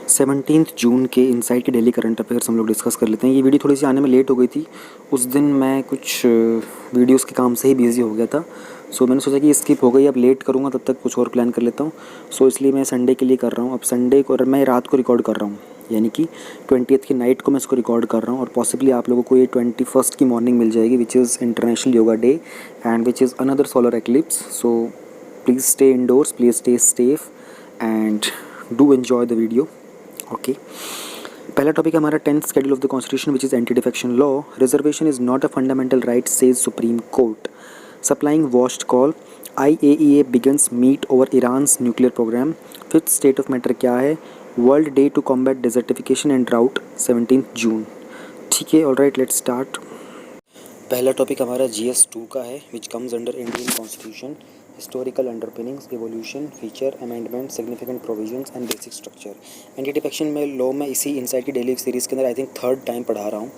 17 जून के इनसाइड के daily current affairs हम लोग डिस्कस कर लेते हैं। ये वीडियो थोड़ी सी आने में लेट हो गई थी। उस दिन मैं कुछ वीडियोस के काम से ही बिज़ी हो गया था। मैंने सोचा कि स्किप हो गई, अब लेट करूँगा तब तक कुछ और प्लान कर लेता हूँ। इसलिए मैं संडे के लिए कर रहा हूँ। अब संडे को, और मैं रात को रिकॉर्ड कर रहा हूँ, यानी कि 20th की नाइट को मैं इसको रिकॉर्ड कर रहा हूँ। और पॉसिबली आप लोगों को ये 21st की मॉर्निंग मिल जाएगी, which is international yoga day and which is another solar eclipse. So please stay indoors, please stay safe and do enjoy the video. Okay, पहला टॉपिक है हमारा 10th schedule of the constitution which is anti defection law. Reservation is not a fundamental right says supreme court. Supplying vast coal. IAEA begins meet over Iran's nuclear programme. Fifth state of matter क्या है? World day to combat desertification and drought 17 जून। ठीक है, alright, let's start. पहला topic हमारा GS2 का है, which comes under Indian constitution. Historical underpinnings, evolution, feature, amendment, significant provisions and basic structure. Anti defection में law में इसी इनसाइड की डेली सीरीज़ के अंदर आई थिंक थर्ड टाइम पढ़ा रहा हूँ।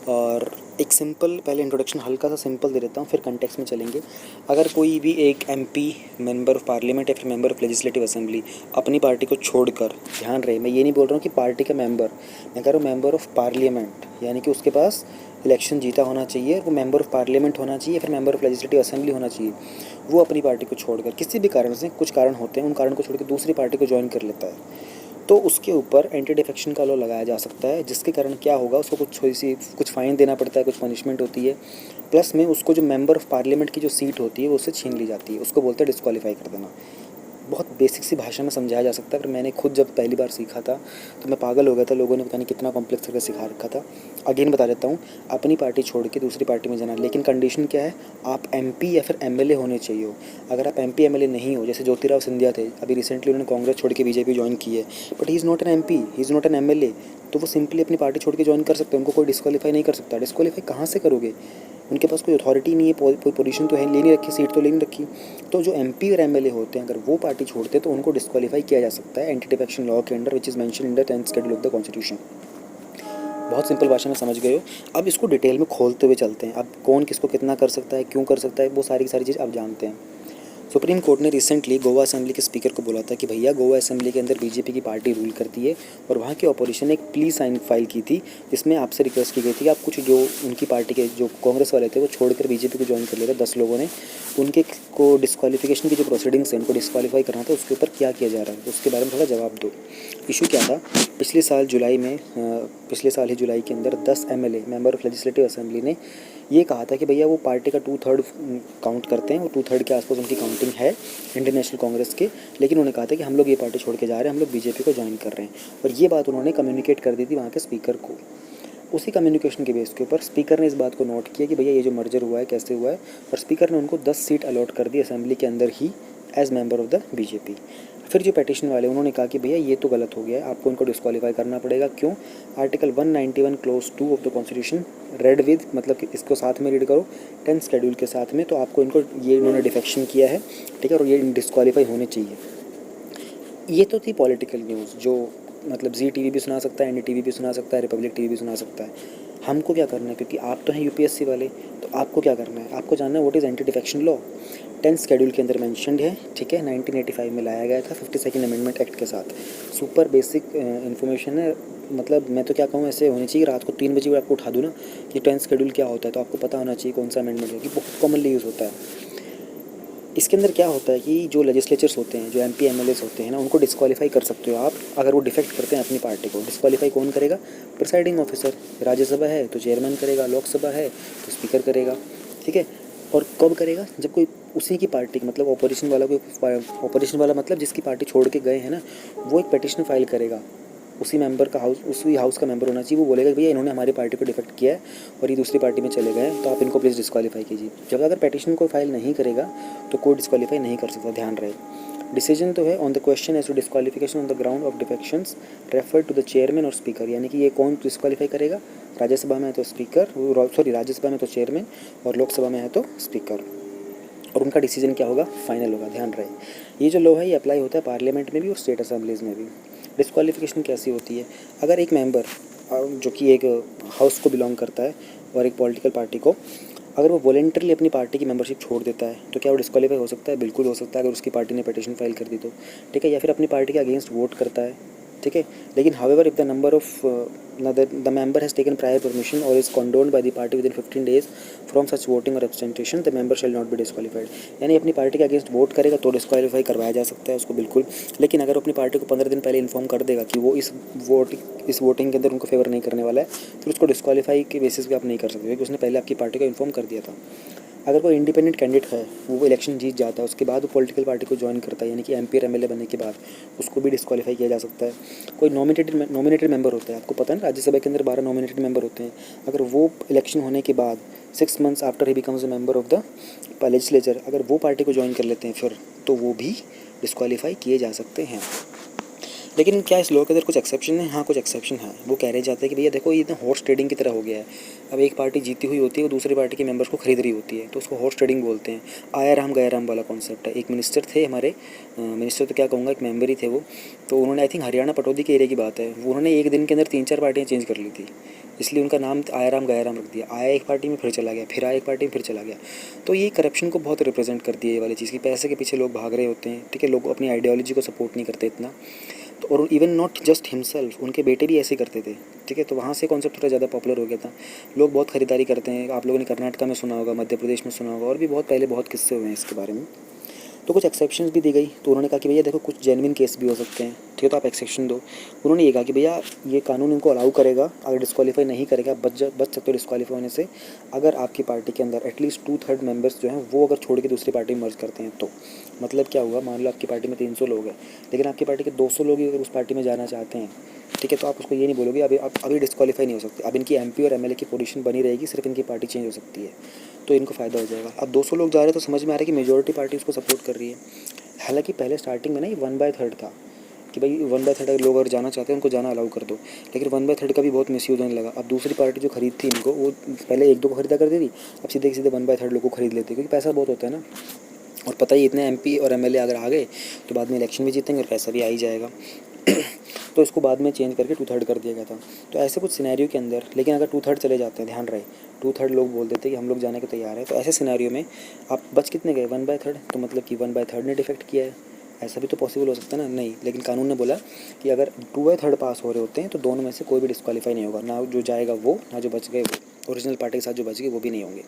और एक सिंपल पहले इंट्रोडक्शन हल्का सा सिंपल दे देता हूँ, फिर कंटेक्स्ट में चलेंगे। अगर कोई भी एक MP, मेंबर ऑफ पार्लियामेंट या फिर मेंबर ऑफ लेजिस्लेटिव असेंबली अपनी पार्टी को छोड़कर, ध्यान रहे मैं ये नहीं बोल रहा हूँ कि पार्टी का मेंबर, मैं कह रहा हूँ मेंबर ऑफ पार्लियामेंट, यानी कि उसके पास इलेक्शन जीता होना चाहिए, वो मेंबर ऑफ पार्लियामेंट होना चाहिए, फिर मेंबर ऑफ लेजिस्लेटिव असेंबली होना चाहिए। वो अपनी पार्टी को छोड़कर किसी भी कारण से, कुछ कारण होते हैं, उन कारण को छोड़कर दूसरी पार्टी को ज्वाइन कर लेता है, तो उसके ऊपर एंटी डिफेक्शन का लॉ लगाया जा सकता है। जिसके कारण क्या होगा, उसको कुछ फ़ाइन देना पड़ता है, कुछ पनिशमेंट होती है, प्लस में उसको जो मेंबर ऑफ पार्लियामेंट की जो सीट होती है वो उससे छीन ली जाती है। उसको बोलते हैं डिस्क्वालीफाई कर देना। बहुत बेसिक सी भाषा में समझाया जा सकता है, पर मैंने खुद जब पहली बार सीखा था तो मैं पागल हो गया था। लोगों ने पता नहीं कितना कॉम्प्लेक्स करके सिखा रखा था। अगेन बता देता हूँ, अपनी पार्टी छोड़ के दूसरी पार्टी में जाना, लेकिन कंडीशन क्या है, आप MP या फिर MLA होने चाहिए हो। अगर आप MP MLA नहीं हो, जैसे ज्योतिराव सिंधिया थे, अभी रिसेंटली उन्होंने कांग्रेस छोड़ के BJP ज्वाइन की है, but he is not an MP, he is not an MLA, तो वो सिंपली अपनी पार्टी छोड़ के ज्वाइन कर सकते हैं। उनको कोई डिस्क्वालीफाई नहीं कर सकता। डिस्क्वालीफाई कहाँ से करोगे? उनके पास कोई अथॉरिटी नहीं है, कोई पोजीशन तो है ले नहीं रखी, सीट तो ले नहीं रखी। तो जो MP और MLA होते हैं, अगर वो पार्टी छोड़ते हैं तो उनको डिस्क्वालीफाई किया जा सकता है एंटी डिफेक्शन लॉ के under, which is mention in the 10th schedule of the constitution. बहुत सिंपल भाषा में समझ गए हो। अब इसको डिटेल में खोलते हुए चलते हैं। अब कौन किसको कितना कर सकता है, क्यों कर सकता है, वो सारी की सारी चीज़ आप जानते हैं। सुप्रीम कोर्ट ने रिसेंटली गोवा असेंबली के स्पीकर को बोला था कि भैया, गोवा असेंबली के अंदर BJP की पार्टी रूल करती है, और वहाँ की अपोजिशन ने एक प्ली साइन फाइल की थी, जिसमें आपसे रिक्वेस्ट की गई थी कि आप कुछ जो उनकी पार्टी के जो कांग्रेस वाले थे वो छोड़कर BJP को ज्वाइन कर ले रहे 10 लोगों ने, उनके को डिस्क्वालिफिकेशन की जो प्रोसीडिंग्स हैं, उनको डिस्क्वालीफाई करना था, उसके ऊपर क्या किया जा रहा है, तो उसके बारे में थोड़ा जवाब दो। इशू क्या था, पिछले साल ही जुलाई के अंदर 10 MLA, member of legislative assembly, ने ये कहा था कि भैया वो पार्टी का 2/3 काउंट करते हैं, वो 2/3 के आसपास उनकी काउंटिंग है इंडियन नेशनल कांग्रेस के, लेकिन उन्होंने कहा था कि हम लोग ये पार्टी छोड़ के जा रहे हैं, हम लोग BJP को ज्वाइन कर रहे हैं। और ये बात उन्होंने कम्युनिकेट कर दी थी वहाँ के स्पीकर को। उसी कम्युनिकेशन के बेस के ऊपर स्पीकर ने इस बात को नोट किया कि भैया ये जो मर्जर हुआ है कैसे हुआ है, और स्पीकर ने उनको 10 सीट अलॉट कर दी असेंबली के अंदर ही as member of the BJP। फिर जो पेटिशन वाले, उन्होंने कहा कि भैया ये तो गलत हो गया है, आपको इनको डिस्क्वालीफाई करना पड़ेगा। क्यों? Article 191 close 2 of the constitution read with, मतलब कि इसको साथ में रीड करो 10th शेड्यूल के साथ में, तो आपको इनको, ये इन्होंने डिफेक्शन किया है, ठीक है, और ये डिस्क्वालीफाई होने चाहिए। ये तो थी पॉलिटिकल न्यूज़, जो मतलब जी TV भी सुना सकता है, NDTV भी सुना सकता है, रिपब्लिक TV भी सुना सकता है। हमको क्या करना है, क्योंकि आप तो हैं UPSC वाले, तो आपको क्या करना है, आपको जानना है what is anti defection law. 10th schedule के अंदर मेंशनड है, ठीक है, 1985 में लाया गया था 52nd अमेंडमेंट एक्ट के साथ। सुपर बेसिक इन्फॉर्मेशन है, मतलब मैं तो क्या कहूँ, ऐसे होनी चाहिए रात को 3 बजे आपको उठा दूँ ना कि 10th शेड्यूल क्या होता है, तो आपको पता होना चाहिए कौन सा अमेंडमेंट है, कि बहुत कॉमनली यूज़ होता है। इसके अंदर क्या होता है कि जो लेजिस्लेचर्स होते हैं, जो MP MLAs होते हैं ना, उनको डिस्क्वालीफाई कर सकते हो आप, अगर वो डिफेक्ट करते हैं अपनी पार्टी को। डिस्क्वालीफाई कौन करेगा? Presiding officer. राज्यसभा है तो चेयरमैन करेगा, लोकसभा है तो स्पीकर करेगा, ठीक है। और कब करेगा? जब कोई उसी की पार्टी, मतलब ऑपोजिशन वाला, कोई ऑपोजिशन वाला मतलब जिसकी पार्टी छोड़ के गए हैं ना, वो एक पिटिशन फाइल करेगा। उसी मेंबर का उसी हाउस का मेंबर होना चाहिए। वो बोलेगा भैया इन्होंने हमारी पार्टी को डिफेक्ट किया है और ये दूसरी पार्टी में चले गए, तो आप इनको प्लीज़ डिस्क्वालीफाई कीजिए। जब अगर पिटिशन कोई फाइल नहीं करेगा तो कोई डिस्क्वालीफाई नहीं कर सकता, ध्यान रहे। डिसीजन तो है on the question as to disqualification on the ground of defections refer to the chairman और स्पीकर, यानी कि ये कौन डिस्क्वालीफाई करेगा? राज्यसभा में है तो स्पीकर, राज्यसभा में तो चेयरमैन, और लोकसभा में है तो स्पीकर। और उनका डिसीजन क्या होगा? फाइनल होगा, ध्यान रहे। ये जो लॉ है ये अप्लाई होता है पार्लियामेंट में भी और स्टेट असेंबलीज़ में भी। डिस्क्वालिफिकेशन कैसी होती है? अगर एक मेंबर जो कि एक हाउस को बिलोंग करता है और एक पॉलिटिकल पार्टी को, अगर वो वॉलेंटरली अपनी पार्टी की मेंबरशिप छोड़ देता है, तो क्या वो डिस्क्वालीफाई हो सकता है? बिल्कुल हो सकता है, अगर उसकी पार्टी ने पिटीशन फाइल कर दी तो, ठीक है। या फिर अपनी पार्टी के अगेंस्ट वोट करता है, ठीक है। लेकिन however if the number of the member has taken prior permission or is condoned by the party within 15 days from such voting or abstention the member shall not be disqualified. यानी अपनी party के against vote करेगा तो disqualify करवाया जा सकता है उसको बिल्कुल। लेकिन अगर अपनी पार्टी को 15 दिन पहले इन्फॉर्म कर देगा कि वो इस वोटिंग के अंदर उनको फेवर नहीं करने वाला है, फिर उसको डिस्क्वालीफाई के बेसिस पे आप नहीं कर सकते, क्योंकि उसने पहले आपकी पार्टी को इन्फॉर्म कर दिया था। अगर कोई इंडिपेंडेंट कैंडिडेट है, वो इलेक्शन जीत जाता है, उसके बाद वो पॉलिटिकल पार्टी को ज्वाइन करता है, यानी कि एमपी और एमएलए बनने के बाद उसको भी डिस्क्वालीफाई किया जा सकता है। कोई नॉमिनेटेड मेंबर होता है, आपको पता है ना राज्यसभा के अंदर 12 नॉमिनेटेड मेंबर होते हैं। अगर वो इलेक्शन होने के बाद 6 months after he becomes a member of the legislature, अगर वो पार्टी को ज्वाइन कर लेते हैं फिर, तो वो भी डिस्क्वालीफाई किए जा सकते हैं। लेकिन क्या इस लॉ के अंदर कुछ एक्सेप्शन है? हाँ, कुछ एक्सेप्शन है। वो कह रहे जाते हैं कि भैया देखो, ये इतना हॉर्स ट्रेडिंग की तरह हो गया है। अब एक पार्टी जीती हुई होती है, वो दूसरी पार्टी के मेंबर्स को खरीद रही होती है, तो उसको हॉर्स ट्रेडिंग बोलते हैं। आया राम गया राम वाला कॉन्सेप्ट है। एक मिनिस्टर थे हमारे, मिनिस्टर तो क्या कहूँगा, एक मेंबर ही थे वो, तो उन्होंने आई थिंक हरियाणा पटौदी के एरिया की बात है, वो उन्होंने एक दिन के अंदर 3-4 पार्टियाँ चेंज कर ली थी, इसलिए उनका नाम आया राम गया राम रख दिया। आया एक पार्टी में फिर चला गया, फिर आया एक पार्टी में फिर चला गया। तो ये करप्शन को बहुत रिप्रेजेंट करती है ये वाली चीज़, की पैसे के पीछे लोग भाग रहे होते हैं, ठीक है, लोग अपनी आइडियोलॉजी को सपोर्ट नहीं करते इतना। तो और इवन नॉट जस्ट हिमसेल्फ, उनके बेटे भी ऐसे करते थे, ठीक है। तो वहाँ से कॉन्सेप्ट थोड़ा ज़्यादा पॉपुलर हो गया था, लोग बहुत खरीदारी करते हैं। आप लोगों ने कर्नाटका में सुना होगा, मध्य प्रदेश में सुना होगा, और भी बहुत पहले बहुत किस्से हुए हैं इसके बारे में। तो कुछ एक्सेप्शंस भी दी गई, तो उन्होंने कहा कि भैया देखो, कुछ जेन्युइन केस भी हो सकते हैं, ठीक है, तो आप एक्सेप्शन दो। उन्होंने ये कहा कि भैया ये कानून इनको अलाउ करेगा, अगर डिस्क्वालीफाई नहीं करेगा, बच सकते हो डिस्क्वालीफाई होने से, अगर आपकी पार्टी के अंदर एटलीस्ट 2/3 मेंबर्स जो हैं वो अगर छोड़ के दूसरी पार्टी में मर्ज करते हैं। तो मतलब क्या हुआ, मान लो आपकी पार्टी में 300 लोग हैं, लेकिन आपकी पार्टी के 200 लोग ही अगर उस पार्टी में जाना चाहते हैं, ठीक है, तो आप उसको ये नहीं बोलोगे अभी डिस्क्वालीफाई नहीं हो सकते, अब इनकी एमपी और एमएलए की पोजीशन बनी रहेगी, सिर्फ इनकी पार्टी चेंज हो सकती है, तो इनको फ़ायदा हो जाएगा। अब 200 लोग जा रहे हैं तो समझ में आ रहा है कि मेजॉरिटी पार्टी उसको सपोर्ट कर रही है। हालांकि पहले स्टार्टिंग में ना ये 1/3 था, कि भाई 1/3 अगर लोग अगर जाना चाहते हैं उनको जाना अलाउ कर दो, लेकिन 1/3 का भी बहुत मिसयूज होने लगा। अब दूसरी पार्टी जो खरीदती इनको, वो पहले 1-2 को खरीदा करती थी, अब सीधे सीधे 1/3 लोग को खरीद लेती, क्योंकि पैसा बहुत होता है ना, और पता ही इतने एमपी और एमएलए अगर आ गए तो बाद में इलेक्शन भी जीतेंगे और पैसा भी आ ही जाएगा। तो इसको बाद में चेंज करके 2/3 कर दिया गया था। तो ऐसे कुछ सिनेरियो के अंदर, लेकिन अगर 2/3 चले जाते हैं, ध्यान रहे 2/3 लोग बोल देते हैं कि हम लोग जाने के तैयार हैं, तो ऐसे सिनेरियो में आप बच कितने गए, 1/3, तो मतलब कि 1/3 ने डिफेक्ट किया है। ऐसा भी तो पॉसिबल हो सकता है ना, नहीं, लेकिन कानून ने बोला कि अगर 2/3 पास हो रहे होते हैं तो दोनों में से कोई भी डिस्क्वालीफाई नहीं होगा, ना जो जाएगा वो, ना जो बच गए वो, ओरिजिनल पार्टी के साथ जो बच गए वो भी नहीं होंगे।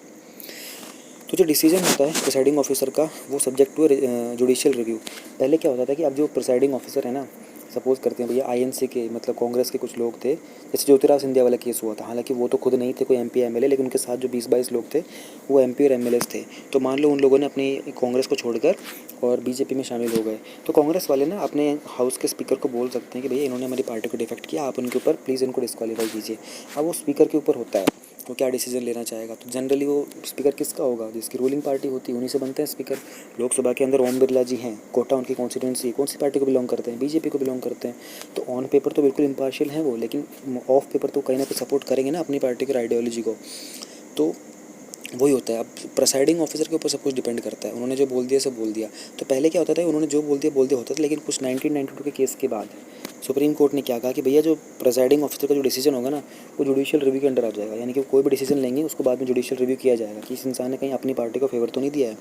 तो जो डिसीजन होता है प्रिसाइडिंग ऑफिसर का, वो सब्जेक्ट टू जुडिशियल रिव्यू। पहले क्या होता था कि अब जो प्रिसाइडिंग ऑफिसर है ना, सपोज करते हैं भैया आईएनसी के, मतलब कांग्रेस के कुछ लोग थे, जैसे ज्योतिराव सिंधिया वाला केस हुआ था, हालांकि वो तो खुद नहीं थे कोई एमपी एमएलए, लेकिन उनके साथ जो 20-22 लोग थे वो एमपी और एमएलए थे। तो मान लो उन लोगों ने अपनी कांग्रेस को छोड़कर और बीजेपी में शामिल हो गए, तो कांग्रेस वाले ना अपने हाउस के स्पीकर को बोल सकते हैं कि भैया इन्होंने हमारी पार्टी को डिफेक्ट किया, आप उनके ऊपर प्लीज़ इनको डिस्क्वालीफाई कीजिए। अब वो स्पीकर के ऊपर होता है वो क्या डिसीजन लेना चाहेगा। तो जनरली वो स्पीकर किसका होगा, जिसकी रूलिंग पार्टी होती है, उन्हीं से बनते हैं स्पीकर। लोकसभा के अंदर ओम बिरला जी हैं, कोटा उनकी कॉन्स्टिट्यूंसी, कौन सी पार्टी को बिलोंग करते हैं, बीजेपी को बिलोंग करते हैं। तो ऑन पेपर तो बिल्कुल इम्पार्शियल हैं वो, लेकिन ऑफ पेपर तो कहीं ना कहीं सपोर्ट करेंगे ना अपनी पार्टी की आइडियोलॉजी को। तो वही होता है। अब प्रिसाइडिंग ऑफिसर के ऊपर सब कुछ डिपेंड करता है, उन्होंने जो बोल दिया सब बोल दिया। तो पहले क्या होता था, उन्होंने जो बोल दिया होता था, लेकिन कुछ 1992 के केस के बाद सुप्रीम कोर्ट ने क्या कहा कि भैया जो प्रिसाइडिंग ऑफिसर का जो डिसीजन होगा ना, वो जुडिशियल रिव्यू के अंडर आ जाएगा, यानी कि कोई भी डिसीजन लेंगे उसको बाद में जुडिशियल रिव्यू किया जाएगा कि इस इंसान ने कहीं अपनी पार्टी को फेवर तो नहीं दिया है।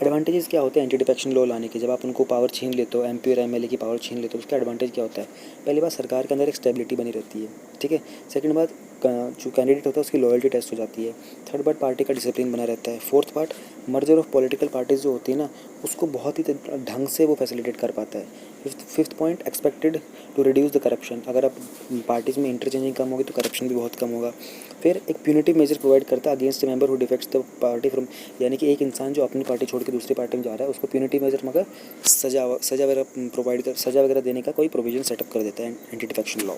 एडवांटेजेस क्या होते हैं एंटी डिफेक्शन लॉ लाने के, जब आप उनको पावर छीन लेते हो, एमपी और एमएलए की पावर छीन लेते हो, उसका एडवांटेज क्या होता है, पहली बात सरकार के अंदर एक स्टेबिलिटी बनी रहती है, ठीक है। सेकंड बात, जो कैंडिडेट होता है उसकी लॉयल्टी टेस्ट हो जाती है। थर्ड बात, पार्टी का डिसिप्लिन बना रहता है। Fourth part, merger of political parties जो होती है ना, उसको बहुत ही ढंग से वो फैसिलिटेट कर पाता है। Fifth point, expected to reduce the corruption, अगर आप पार्टीज में इंटरचेंजिंग कम होगी तो करप्शन भी बहुत कम होगा। फिर एक प्यूनिटिव मेजर प्रोवाइड करता है against member who defects the party from, यानी कि एक इंसान जो अपनी पार्टी छोड़ के दूसरी पार्टी में जा रहा है उसको प्यूनिटिव मेजर मगर सजा वगैरह प्रोवाइड कर, सजा वगैरह देने का कोई प्रोविजन सेटअप कर देता है एंटी डिफेक्शन लॉ।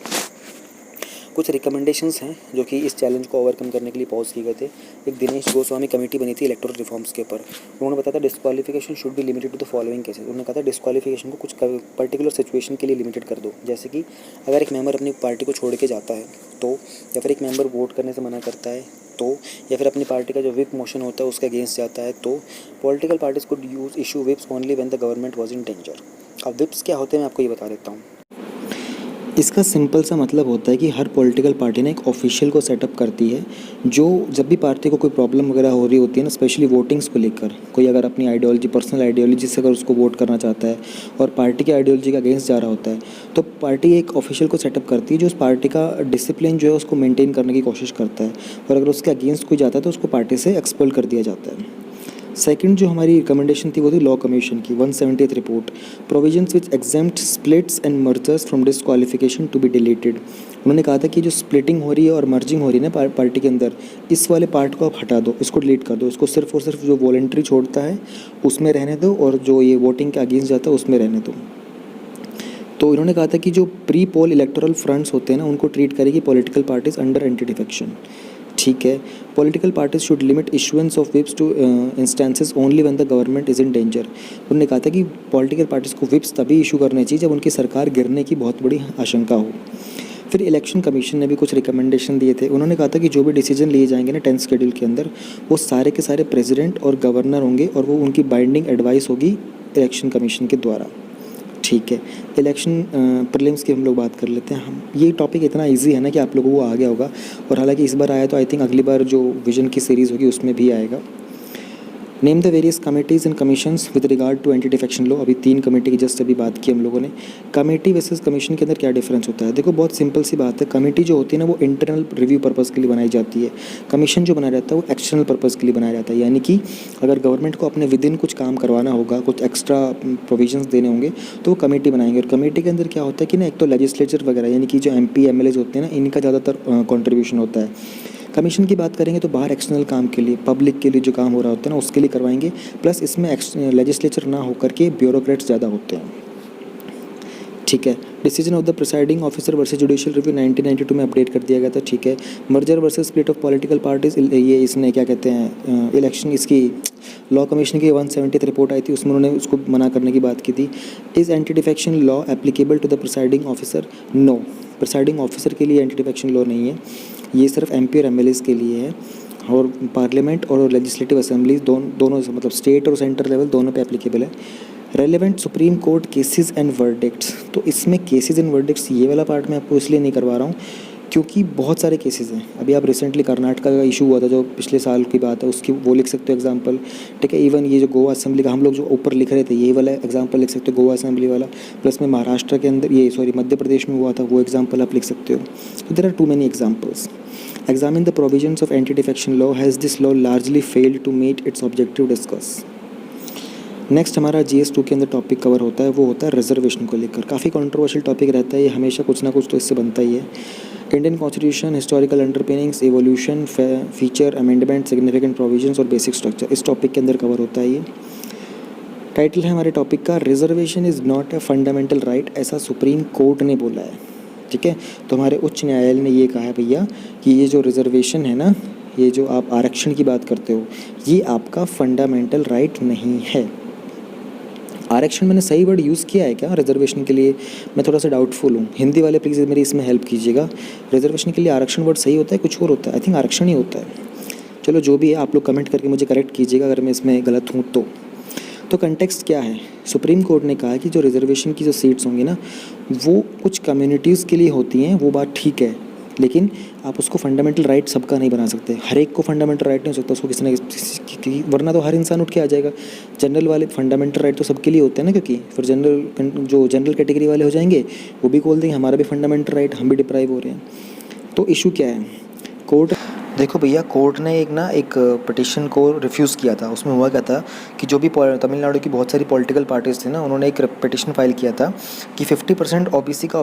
कुछ रिकमेंडेशंस हैं जो कि इस चैलेंज को ओवरकम करने के लिए पॉज किए गए थे। एक दिनेश गोस्वामी कमेटी बनी थी इलेक्टोरल रिफॉर्म्स के ऊपर। उन्होंने बताया था disqualification should be limited to the following cases. उन्होंने कहा था डिस्क्वालिफिकेशन को कुछ पर्टिकुलर सिचुएशन के लिए लिमिटेड कर दो, जैसे कि अगर एक मेंबर अपनी पार्टी को छोड़ के जाता है तो, या फिर एक मेंबर वोट करने से मना करता है तो, या फिर अपनी पार्टी का जो विप मोशन होता है उसके अगेंस्ट जाता है तो, political parties could use issue chips only when the government was in danger. अब विप्स क्या होते हैं मैं आपको ये बता देता हूँ। इसका सिंपल सा मतलब होता है कि हर पॉलिटिकल पार्टी ने एक ऑफिशियल को सेटअप करती है, जो जब भी पार्टी को कोई प्रॉब्लम वगैरह हो रही होती है ना, स्पेशली वोटिंग्स को लेकर, कोई अगर अपनी आइडियोलॉजी, पर्सनल आइडियोलॉजी से अगर उसको वोट करना चाहता है और पार्टी की आइडियोलॉजी के अगेंस्ट जा रहा होता है, तो पार्टी एक ऑफिशियल को सेटअप करती है जो उस पार्टी का डिसिप्लिन जो है उसको मेंटेन करने की कोशिश करता है, और अगर उसके अगेंस्ट कोई जाता है तो उसको पार्टी से एक्सपेल कर दिया जाता है। सेकंड जो हमारी रिकमेंडेशन थी वो थी लॉ कमीशन की 170th report, provisions which exempt splits and mergers from disqualification to be deleted. उन्होंने कहा था कि जो स्प्लिटिंग हो रही है और मर्जिंग हो रही है ना पार्टी के अंदर, इस वाले पार्ट को आप हटा दो, इसको डिलीट कर दो, इसको सिर्फ और सिर्फ जो वॉलेंट्री छोड़ता है उसमें रहने दो, और जो ये वोटिंग के अगेंस्ट जाता है उसमें रहने दो। तो इन्होंने कहा था कि जो प्री पोल इलेक्टोरल फ्रंट्स होते हैं ना, उनको ट्रीट करेगी political parties under anti defection. ठीक है, political parties should limit issuance of chips two instances only when the government is in danger. उन्होंने कहा था कि पॉलिटिकल पार्टीज को विप्स तभी इशू करने चाहिए जब उनकी सरकार गिरने की बहुत बड़ी आशंका हो। फिर इलेक्शन कमीशन ने भी कुछ रिकमेंडेशन दिए थे। उन्होंने कहा था कि जो भी डिसीजन लिए जाएंगे ना 10th शेड्यूल के अंदर, वो सारे के सारे प्रेसिडेंट और गवर्नर होंगे, और वो उनकी बाइंडिंग एडवाइस होगी इलेक्शन कमीशन के द्वारा। ठीक है, इलेक्शन प्रीलिम्स की हम लोग बात कर लेते हैं। हम ये टॉपिक इतना इजी है ना कि आप लोगों को आ गया होगा, और हालांकि इस बार आया तो आई थिंक अगली बार जो विजन की सीरीज़ होगी उसमें भी आएगा। Name the various committees and commissions with regard to anti defection law. अभी 3 कमेटी की जस्ट अभी बात की हम लोगों ने। कमेटी वर्सेस कमीशन के अंदर क्या डिफरेंस होता है? देखो, बहुत सिंपल सी बात है। कमेटी जो होती है ना, वो इंटरनल रिव्यू पर्पज़ के लिए बनाई जाती है। कमीशन जो बनाया जाता है वो एक्सटर्नल पर्पज़ के लिए बनाया जाता है, यानी कि अगर गवर्नमेंट को अपने विद इन कुछ काम करवाना होगा, कुछ एक्स्ट्रा प्रोविजंस देने होंगे, तो वो कमेटी बनाएंगे। और कमेटी के अंदर क्या होता है कि ना, एक तो लेजिस्लेचर वगैरह यानी कि जो MP MLAs होते हैं ना, इनका ज़्यादातर कॉन्ट्रीब्यूशन होता है। कमीशन की बात करेंगे तो बाहर एक्सटर्नल काम के लिए, पब्लिक के लिए जो काम हो रहा होता है ना, उसके लिए करवाएंगे। प्लस इसमें लेजिस्लेचर ना होकर के ब्यूरोक्रेट्स ज़्यादा होते हैं। ठीक है, decision of the presiding officer versus judicial review 1992 में अपडेट कर दिया गया था। ठीक है, merger versus split of political parties, ये इसने क्या कहते हैं, इलेक्शन, इसकी लॉ कमीशन की 170th रिपोर्ट आई थी, उसमें उन्होंने उसको मना करने की बात की थी। Is anti defection law applicable to the presiding officer? No, presiding officer के लिए एंटी डिफेक्शन लॉ नहीं है, ये सिर्फ MP और MLAs के लिए है, और पार्लियामेंट और लेजिस्लेटिव असेंबलीज दोनों मतलब स्टेट और सेंटर लेवल दोनों पे एप्लीकेबल है। Relevant supreme court cases and verdicts, तो इसमें केसेस एंड वर्डिक्ट्स ये वाला पार्ट मैं आपको इसलिए नहीं करवा रहा हूँ क्योंकि बहुत सारे केसेस हैं। अभी आप रिसेंटली कर्नाटका का इशू हुआ था जो पिछले साल की बात है, उसकी वो लिख सकते हो एग्जांपल। ठीक है, इवन ये जो गोवा असेंबली का हम लोग जो ऊपर लिख रहे थे, ये वाला एग्जांपल लिख सकते हो, गोवा असेंबली वाला। प्लस में महाराष्ट्र के अंदर मध्य प्रदेश में हुआ था, वो एग्जाम्पल आप लिख सकते हो। तो there are too many examples. Examine the provisions of anti-defection law. Has this law largely failed to meet its objective? Discuss. Next हमारा GS2 के अंदर टॉपिक कवर होता है, वो होता है रिजर्वेशन को लेकर। काफ़ी कंट्रोवर्शियल टॉपिक रहता है ये, हमेशा कुछ ना कुछ तो इससे बनता ही है। Indian constitution, historical underpinnings, evolution, feature, amendment, significant provisions और बेसिक स्ट्रक्चर, इस टॉपिक के अंदर कवर होता है ये। टाइटल है हमारे टॉपिक का, reservation is not a fundamental right, ऐसा सुप्रीम कोर्ट ने बोला है। ठीक है, तो हमारे उच्च न्यायालय ने ये कहा है भैया कि ये जो रिजर्वेशन है ना, ये जो आप आरक्षण की बात करते हो, ये आपका फंडामेंटल राइट नहीं है। आरक्षण मैंने सही वर्ड यूज़ किया है क्या रिजर्वेशन के लिए? मैं थोड़ा सा डाउटफुल हूँ, हिंदी वाले प्लीज़ मेरी इसमें हेल्प कीजिएगा। रिजर्वेशन के लिए आरक्षण वर्ड सही होता है, कुछ और होता है? आई थिंक आरक्षण ही होता है। चलो जो भी है, आप लोग कमेंट करके मुझे करेक्ट कीजिएगा अगर मैं इसमें गलत हूँ तो कंटेक्स्ट क्या है? सुप्रीम कोर्ट ने कहा कि जो रिजर्वेशन की जो सीट्स होंगी ना, वो कुछ कम्युनिटीज़ के लिए होती हैं, वो बात ठीक है, लेकिन आप उसको फंडामेंटल राइट सबका नहीं बना सकते। हर एक को फंडामेंटल राइट नहीं हो सकता उसको किसी ने, वरना तो हर इंसान उठ के आ जाएगा। जनरल वाले फंडामेंटल राइट तो सबके लिए होते हैं ना, क्योंकि फिर जो जनरल कैटेगरी वाले हो जाएंगे वो भी बोल देंगे हमारा भी फंडामेंटल राइट, हम भी डिप्राइव हो रहे हैं। तो इशू क्या है? कोर्ट, देखो भैया, कोर्ट ने एक पिटिशन को रिफ्यूज़ किया था। उसमें हुआ क्या था कि जो भी तमिलनाडु की बहुत सारी पॉलिटिकल पार्टीज़ थी ना, उन्होंने एक पिटिशन फाइल किया था कि 50% OBC का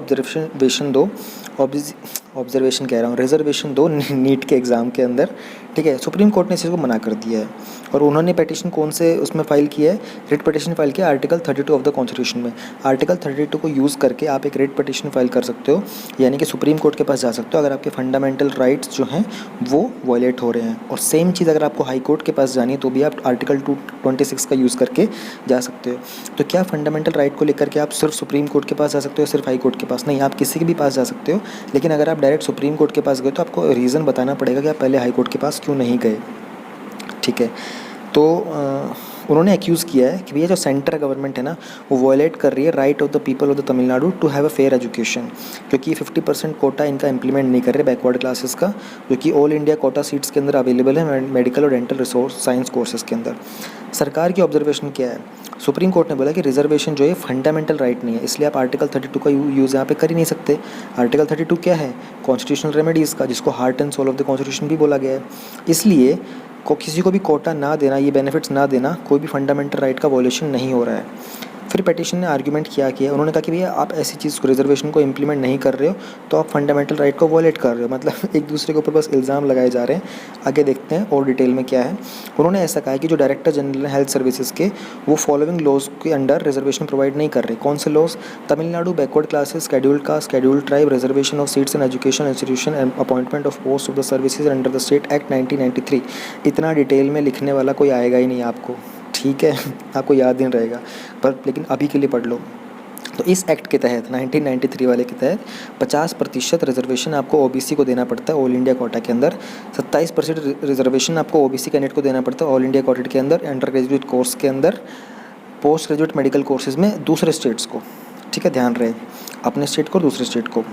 ऑब्जर्वेशन कह रहा हूँ, रिजर्वेशन दो नीट के एग्ज़ाम के अंदर। ठीक है, सुप्रीम कोर्ट ने इस चीज़ को मना कर दिया है। और उन्होंने पिटिशन कौन से उसमें फ़ाइल किया है? रिट पिटिशन फाइल किया आर्टिकल 32 ऑफ द कॉन्स्टिट्यूशन में। आर्टिकल 32 को यूज़ करके आप एक रिट पिटिशन फाइल कर सकते हो, यानी कि सुप्रीम कोर्ट के पास जा सकते हो अगर आपके फंडामेंटल राइट्स जो हैं वो वायलेट हो रहे हैं। और सेम चीज़ अगर आपको हाई कोर्ट के पास जानी है तो भी आप आर्टिकल 226 का यूज़ करके जा सकते हो। तो क्या फंडामेंटल राइट को लेकर के आप सिर्फ सुप्रीम कोर्ट के पास जा सकते हो, सिर्फ हाई कोर्ट के पास नहीं, आप किसी के भी पास जा सकते हो। लेकिन अगर आप डायरेक्ट सुप्रीम कोर्ट के पास गए तो आपको रीज़न बताना पड़ेगा कि आप पहले हाई कोर्ट के पास क्यों नहीं गए। ठीक है, तो उन्होंने एक्यूज़ किया है कि भैया जो सेंटर गवर्नमेंट है ना वो वॉयलेट कर रही है right of the people of the Tamil Nadu to have a fair education, क्योंकि 50% कोटा इनका इंप्लीमेंट नहीं कर रहे बैकवर्ड क्लासेस का, जो कि ऑल इंडिया कोटा सीट्स के अंदर अवेलेबल है मेडिकल और डेंटल रिसोर्स साइंस कोर्सेज के अंदर। सरकार की ऑब्जर्वेशन क्या है, सुप्रीम कोर्ट ने बोला कि रिजर्वेशन जो है फंडामेंटल राइट नहीं है, इसलिए आप आर्टिकल 32 का यूज़ यहाँ पे कर ही नहीं सकते। आर्टिकल 32 क्या है, कॉन्स्टिट्यूशनल रेमेडीज़ का, जिसको heart and soul of the constitution भी बोला गया है। इसलिए किसी को भी कोटा ना देना, ये बेनिफिट्स ना देना, कोई भी फंडामेंटल राइट का वॉल्यूशन नहीं हो रहा है। फिर पेटिशन ने आर्ग्यूमेंट क्या किया, उन्होंने कहा कि भैया आप ऐसी चीज़ को रिजर्वेशन को इम्प्लीमेंट नहीं कर रहे हो तो आप फंडामेंटल राइट को वॉलेट कर रहे हो, मतलब एक दूसरे के ऊपर बस इल्ज़ाम लगाए जा रहे हैं। आगे देखते हैं और डिटेल में क्या है। उन्होंने ऐसा कहा कि जो डायरेक्टर जनरल हेल्थ सर्विसेज के वो फॉलोइंग लॉज के अंडर रिजर्वेशन प्रोवाइड नहीं कर रहे। कौन से laws, Tamil Nadu backward classes, scheduled caste, scheduled tribe, reservation of seats in education institution and appointment of post of the services under the state act 1993। इतना detail में लिखने वाला कोई आएगा ही नहीं आपको, ठीक है, आपको याद नहीं रहेगा, पर लेकिन अभी के लिए पढ़ लो। तो इस एक्ट के तहत 1993 वाले के तहत 50% रिजर्वेशन आपको ओबीसी को देना पड़ता है ऑल इंडिया कोटा के अंदर, 27% रिजर्वेशन आपको ओबीसी कैंडिडेट को देना पड़ता है ऑल इंडिया कोटा के अंदर, अंडर ग्रेजुएट कोर्स के अंदर, पोस्ट ग्रेजुएट मेडिकल कोर्सेज में दूसरे स्टेट्स को, ठीक है, ध्यान रहे अपने स्टेट को और दूसरे स्टेट को।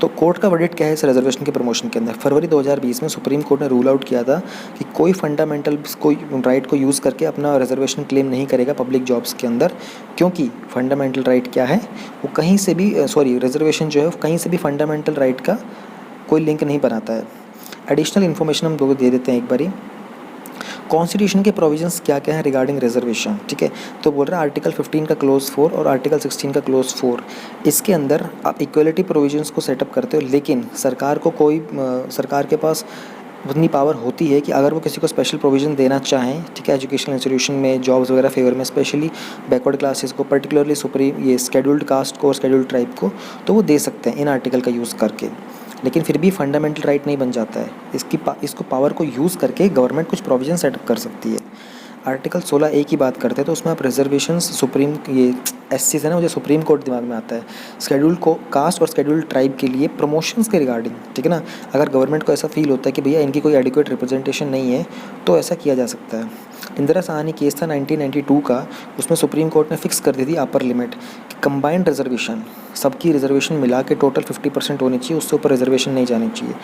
तो कोर्ट का वर्डिक्ट क्या है इस रिजर्वेशन के प्रमोशन के अंदर। फरवरी 2020 में सुप्रीम कोर्ट ने रूल आउट किया था कि कोई फंडामेंटल कोई राइट को यूज़ करके अपना रिजर्वेशन क्लेम नहीं करेगा पब्लिक जॉब्स के अंदर, क्योंकि फंडामेंटल राइट क्या है वो कहीं से भी रिजर्वेशन जो है कहीं से भी फंडामेंटल राइट का कोई लिंक नहीं बनाता है। एडिशनल इन्फॉर्मेशन हम लोग दे देते हैं एक बारी। कॉन्स्टिट्यूशन के प्रोविजंस क्या क्या है रिगार्डिंग रिजर्वेशन, ठीक है। तो बोल रहा है आर्टिकल 15 का क्लोज 4 और आर्टिकल 16 का क्लोज 4, इसके अंदर आप इक्वलिटी प्रोविजंस को सेटअप करते हो, लेकिन सरकार के पास उतनी पावर होती है कि अगर वो किसी को स्पेशल प्रोविज़न देना चाहें, ठीक है, एजुकेशनल इंस्टीट्यूशन में जॉब्स वगैरह फेवर में, स्पेशली बैकवर्ड क्लासेस को, पर्टिकुलरली सुप्रीम शेड्यूल्ड कास्ट को और शेड्यूल्ड ट्राइब को, तो वो दे सकते हैं इन आर्टिकल का यूज़ करके। लेकिन फिर भी फंडामेंटल राइट नहीं बन जाता है। इसको पावर को यूज़ करके गवर्नमेंट कुछ प्रोविज़न सेटअप कर सकती है। आर्टिकल 16A की बात करते हैं तो उसमें आप रिजर्वेशंस सुप्रीम एससीज है ना, मुझे सुप्रीम कोर्ट दिमाग में आता है, शेड्यूल्ड को कास्ट और शेड्यूल्ड ट्राइब के लिए प्रमोशंस के रिगार्डिंग, ठीक है ना। अगर गवर्नमेंट को ऐसा फील होता है कि भैया इनकी कोई एडिक्वेट रिप्रेजेंटेशन नहीं है तो ऐसा किया जा सकता है। इंदिरा साहनी केस था 1992 का, उसमें सुप्रीम कोर्ट ने फिक्स कर दी थी अपर लिमिट कि कंबाइंड रिजर्वेशन, सबकी रिजर्वेशन मिला के टोटल 50% होनी चाहिए, उससे ऊपर रिजर्वेशन नहीं जानी चाहिए।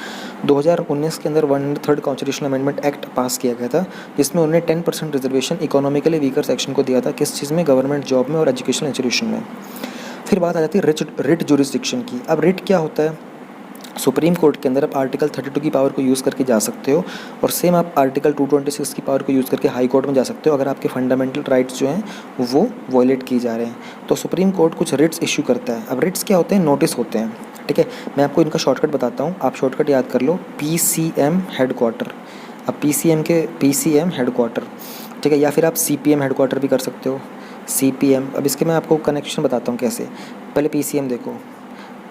2019 के अंदर 103rd कॉन्स्टिट्यूशनल अमेंडमेंट एक्ट पास किया गया था, जिसमें उन्होंने 10% रिजर्वेशन इकोनॉमिकली वीकर सेक्शन को दिया था। किस चीज़ में, गवर्नमेंट जॉब में और एजुकेशनल इंस्टीट्यूशन में। फिर बात आ जाती है रिट जुरिस्डिक्शन की। अब रिट क्या होता है, सुप्रीम कोर्ट के अंदर आप आर्टिकल 32 की पावर को यूज़ करके जा सकते हो, और सेम आप आर्टिकल 226 की पावर को यूज़ करके हाई कोर्ट में जा सकते हो अगर आपके फंडामेंटल राइट्स जो हैं वो वॉयलेट किए जा रहे हैं। तो सुप्रीम कोर्ट कुछ रिट्स इशू करता है। अब रिट्स क्या होते हैं, नोटिस होते हैं, ठीक है। मैं आपको इनका शॉर्टकट बताता हूँ, आप शॉर्टकट याद कर लो, PCM हेडक्वार्टर। अब PCM हेडक्वार्टर, ठीक है, या फिर आप CPM हेडक्वार्टर भी कर सकते हो, CPM। अब इसके मैं आपको कनेक्शन बताता हूँ कैसे। पहले PCM देखो,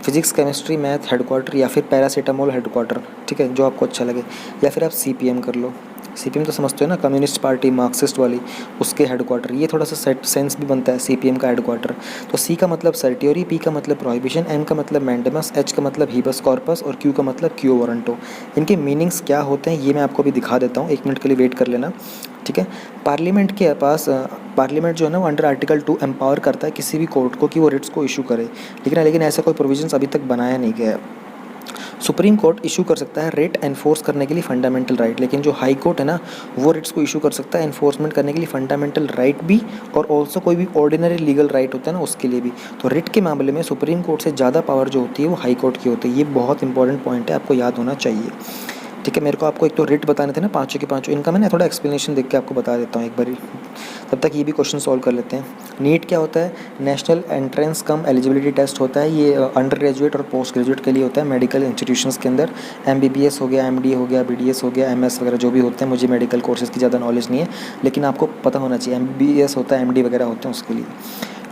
फिजिक्स केमिस्ट्री मैथ हेडक्वार्टर, या फिर पैरासीटामोल हेडक्वार्टर, ठीक है, जो आपको अच्छा लगे। या फिर आप CPM कर लो, CPM तो समझते हो ना, कम्युनिस्ट पार्टी मार्क्सिस्ट वाली, उसके हेडक्वार्टर। ये थोड़ा सा सेंस भी बनता है CPM का हेडक्वार्टर। तो C का मतलब सर्टियोरी, P का मतलब प्रोहिबिशन, M का मतलब मैंडेमस, H का मतलब हीबस कॉर्पस और Q का मतलब क्यू वारंटो। इनके मीनिंग्स क्या होते हैं ये मैं आपको अभी दिखा देता हूँ, 1 मिनट के लिए वेट कर लेना, ठीक है। पार्लियामेंट के पास पार्लियामेंट जो है ना वो अंडर आर्टिकल 2 एम्पावर करता है किसी भी कोर्ट को कि वो रिट्स को इशू करे, लेकिन ऐसा कोई प्रोविजंस अभी तक बनाया नहीं गया है। सुप्रीम कोर्ट इशू कर सकता है रिट एनफोर्स करने के लिए फंडामेंटल राइट, लेकिन जो हाई कोर्ट है ना वो रिट्स को इशू कर सकता है एनफोर्समेंट करने के लिए फंडामेंटल राइट भी, और ऑल्सो कोई भी ऑर्डिनरी लीगल राइट होता है ना उसके लिए भी। तो रिट के मामले में सुप्रीम कोर्ट से ज़्यादा पावर जो होती है वो हाई कोर्ट की होती है। ये बहुत इंपॉर्टेंट पॉइंट है, आपको याद होना चाहिए, ठीक है। मेरे को आपको एक तो रिट बताने थे ना पाँचों के पाँचों, इनका मैंने थोड़ा एक्सप्लेनेशन देख के आपको बता देता हूँ एक बारी, तब तक ये भी क्वेश्चन सॉल्व कर लेते हैं। नीट क्या होता है, नेशनल एंट्रेंस कम एलिजिबिलिटी टेस्ट होता है। ये अंडर ग्रेजुएट और पोस्ट ग्रेजुएट के लिए होता है मेडिकल इंस्टीट्यूशंस के अंदर। MBBS हो गया, MD हो गया, BDS हो गया, MS वगैरह जो भी होते हैं, मुझे मेडिकल कोर्सेज़ की ज़्यादा नॉलेज नहीं है, लेकिन आपको पता होना चाहिए MBBS होता है, MD वगैरह होते हैं उसके लिए।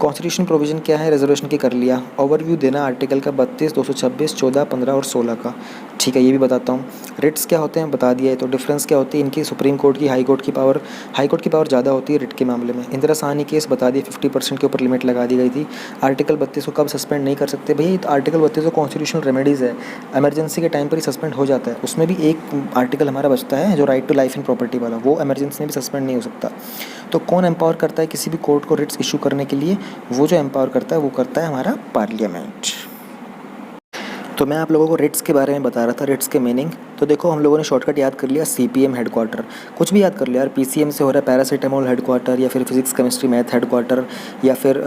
कॉन्स्टिट्यूशन प्रोविज़न क्या है, रिजर्वेशन की कर लिया। ओवरव्यू देना आर्टिकल का 32, 226, 14, 15 और 16 का, ठीक है, ये भी बताता हूँ। रिट्स क्या होते हैं बता दिया है। तो डिफरेंस क्या होती है इनकी, सुप्रीम कोर्ट की हाई कोर्ट की पावर ज़्यादा होती है रिट के मामले में। इंदिरा साहनी केस बता दिए, 50% के ऊपर लिमिट लगा दी गई थी। आर्टिकल 32 को कब सस्पेंड नहीं कर सकते भाई, तो आर्टिकल 32 कॉन्स्टिट्यूशनल रेमेडीज़ है, इमरजेंसी के टाइम पर ही सस्पेंड हो जाता है। उसमें भी एक आर्टिकल हमारा बचता है जो right to life and property वाला, वो इमरजेंसी में भी सस्पेंड नहीं हो सकता। तो कौन एम्पावर करता है किसी भी कोर्ट को रिट्स इशू करने के लिए, वो जो एम्पावर करता है वो करता है हमारा पार्लियामेंट। तो मैं आप लोगों को रिट्स के बारे में बता रहा था, रिट्स के मीनिंग। तो देखो हम लोगों ने शॉर्टकट याद कर लिया, CPM हेडक्वार्टर, कुछ भी याद कर लिया यार, PCM से हो रहा है पैरासीटामोल हेडक्वार्टर, या फिर फिजिक्स केमिस्ट्री मैथ हेडक्वार्टर, या फिर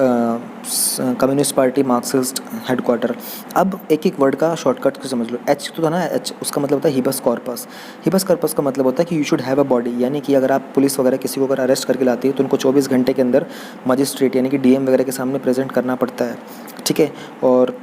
कम्युनिस्ट पार्टी मार्क्सिस्ट हेडक्वार्टर। अब एक एक वर्ड का शॉर्टकट को समझ लो। H तो था ना, H उसका मतलब होता है हिबस कॉर्पस। हिबस कॉर्पस का मतलब होता है कि you should have a body, यानी कि अगर आप पुलिस वगैरह किसी को अगर अरेस्ट करके लाती है तो उनको 24 घंटे के अंदर मजिस्ट्रेट यानी कि DM वगैरह के सामने प्रेजेंट करना पड़ता है, ठीक है। और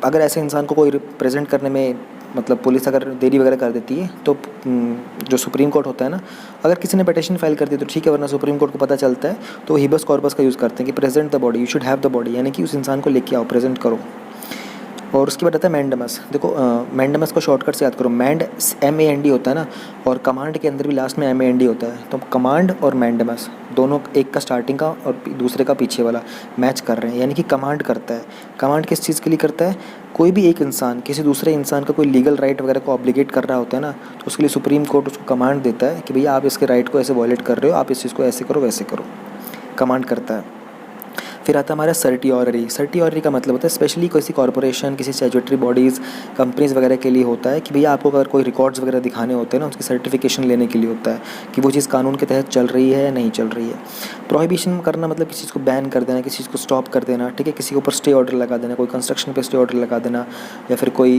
अगर ऐसे इंसान को कोई प्रेजेंट करने में मतलब पुलिस अगर देरी वगैरह कर देती है तो जो सुप्रीम कोर्ट होता है ना, अगर किसी ने पिटीशन फाइल कर दी तो ठीक है, वरना सुप्रीम कोर्ट को पता चलता है तो हिबस कॉर्पस का यूज़ करते हैं कि present the body, you should have the body, यानी कि उस इंसान को लेके आओ, प्रेजेंट करो। और उसके बाद आता है मैंडमस। देखो मैंडमस को शॉर्टकट से याद करो, मैंड MAND होता है ना, और कमांड के अंदर भी लास्ट में MAND होता है। तो कमांड और मैंडमस दोनों, एक का स्टार्टिंग का और दूसरे का पीछे वाला मैच कर रहे हैं, यानी कि कमांड करता है। कमांड किस चीज़ के लिए करता है, कोई भी एक इंसान किसी दूसरे इंसान का कोई लीगल राइट वगैरह को ऑब्लिगेट कर रहा होता है ना, तो उसके लिए सुप्रीम कोर्ट उसको कमांड देता है कि भैया आप इसके राइट को ऐसे वॉयलेट कर रहे हो, आप इस चीज़ को ऐसे करो वैसे करो, कमांड करता है। फिर आता है हमारा सर्टियोररी। सर्टियोररी का मतलब होता है स्पेशली किसी कॉर्पोरेशन, किसी स्टैट्यूटरी बॉडीज़, कंपनीज़ वगैरह के लिए होता है कि भैया आपको अगर कोई रिकॉर्ड्स वगैरह दिखाने होते हैं ना, उसकी सर्टिफिकेशन लेने के लिए होता है कि वो चीज़ कानून के तहत चल रही है या नहीं चल रही है। प्रोहिबिशन करना मतलब किसी चीज़ को बैन कर देना, किसी चीज़ को स्टॉप कर देना, ठीक है, किसी के ऊपर स्टे ऑर्डर लगा देना, कोई कंस्ट्रक्शन पे स्टे ऑर्डर लगा देना, या फिर कोई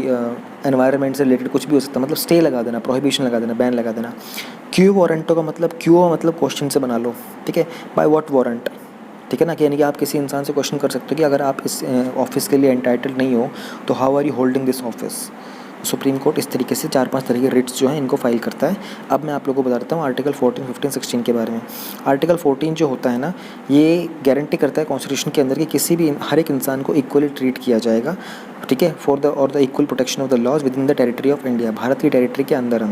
एनवायरनमेंट से रिलेटेड कुछ भी हो सकता है, मतलब स्टे लगा देना, प्रोहिबिशन लगा देना, बैन लगा देना। क्यू वारंटो का मतलब, क्यू मतलब क्वेश्चन से बना लो, ठीक है, बाय व्हाट वारंट, ठीक है ना, कि यानी कि आप किसी इंसान से क्वेश्चन कर सकते हो कि अगर आप इस ऑफिस के लिए एंटाइटल्ड नहीं हो तो how are you holding this office. Supreme court इस तरीके से 4-5 तरह के रिट्स जो हैं इनको फाइल करता है। अब मैं आप लोगों को बताता हूँ आर्टिकल 14, 15, 16 के बारे में। आर्टिकल 14 जो होता है ना, ये गारंटी करता है कॉन्स्टिट्यूशन के अंदर कि किसी भी हर एक इंसान को इक्वली ट्रीट किया जाएगा, ठीक है, for the equal protection of the laws within the territory of India, Bharat की टेरिटरी के अंदर।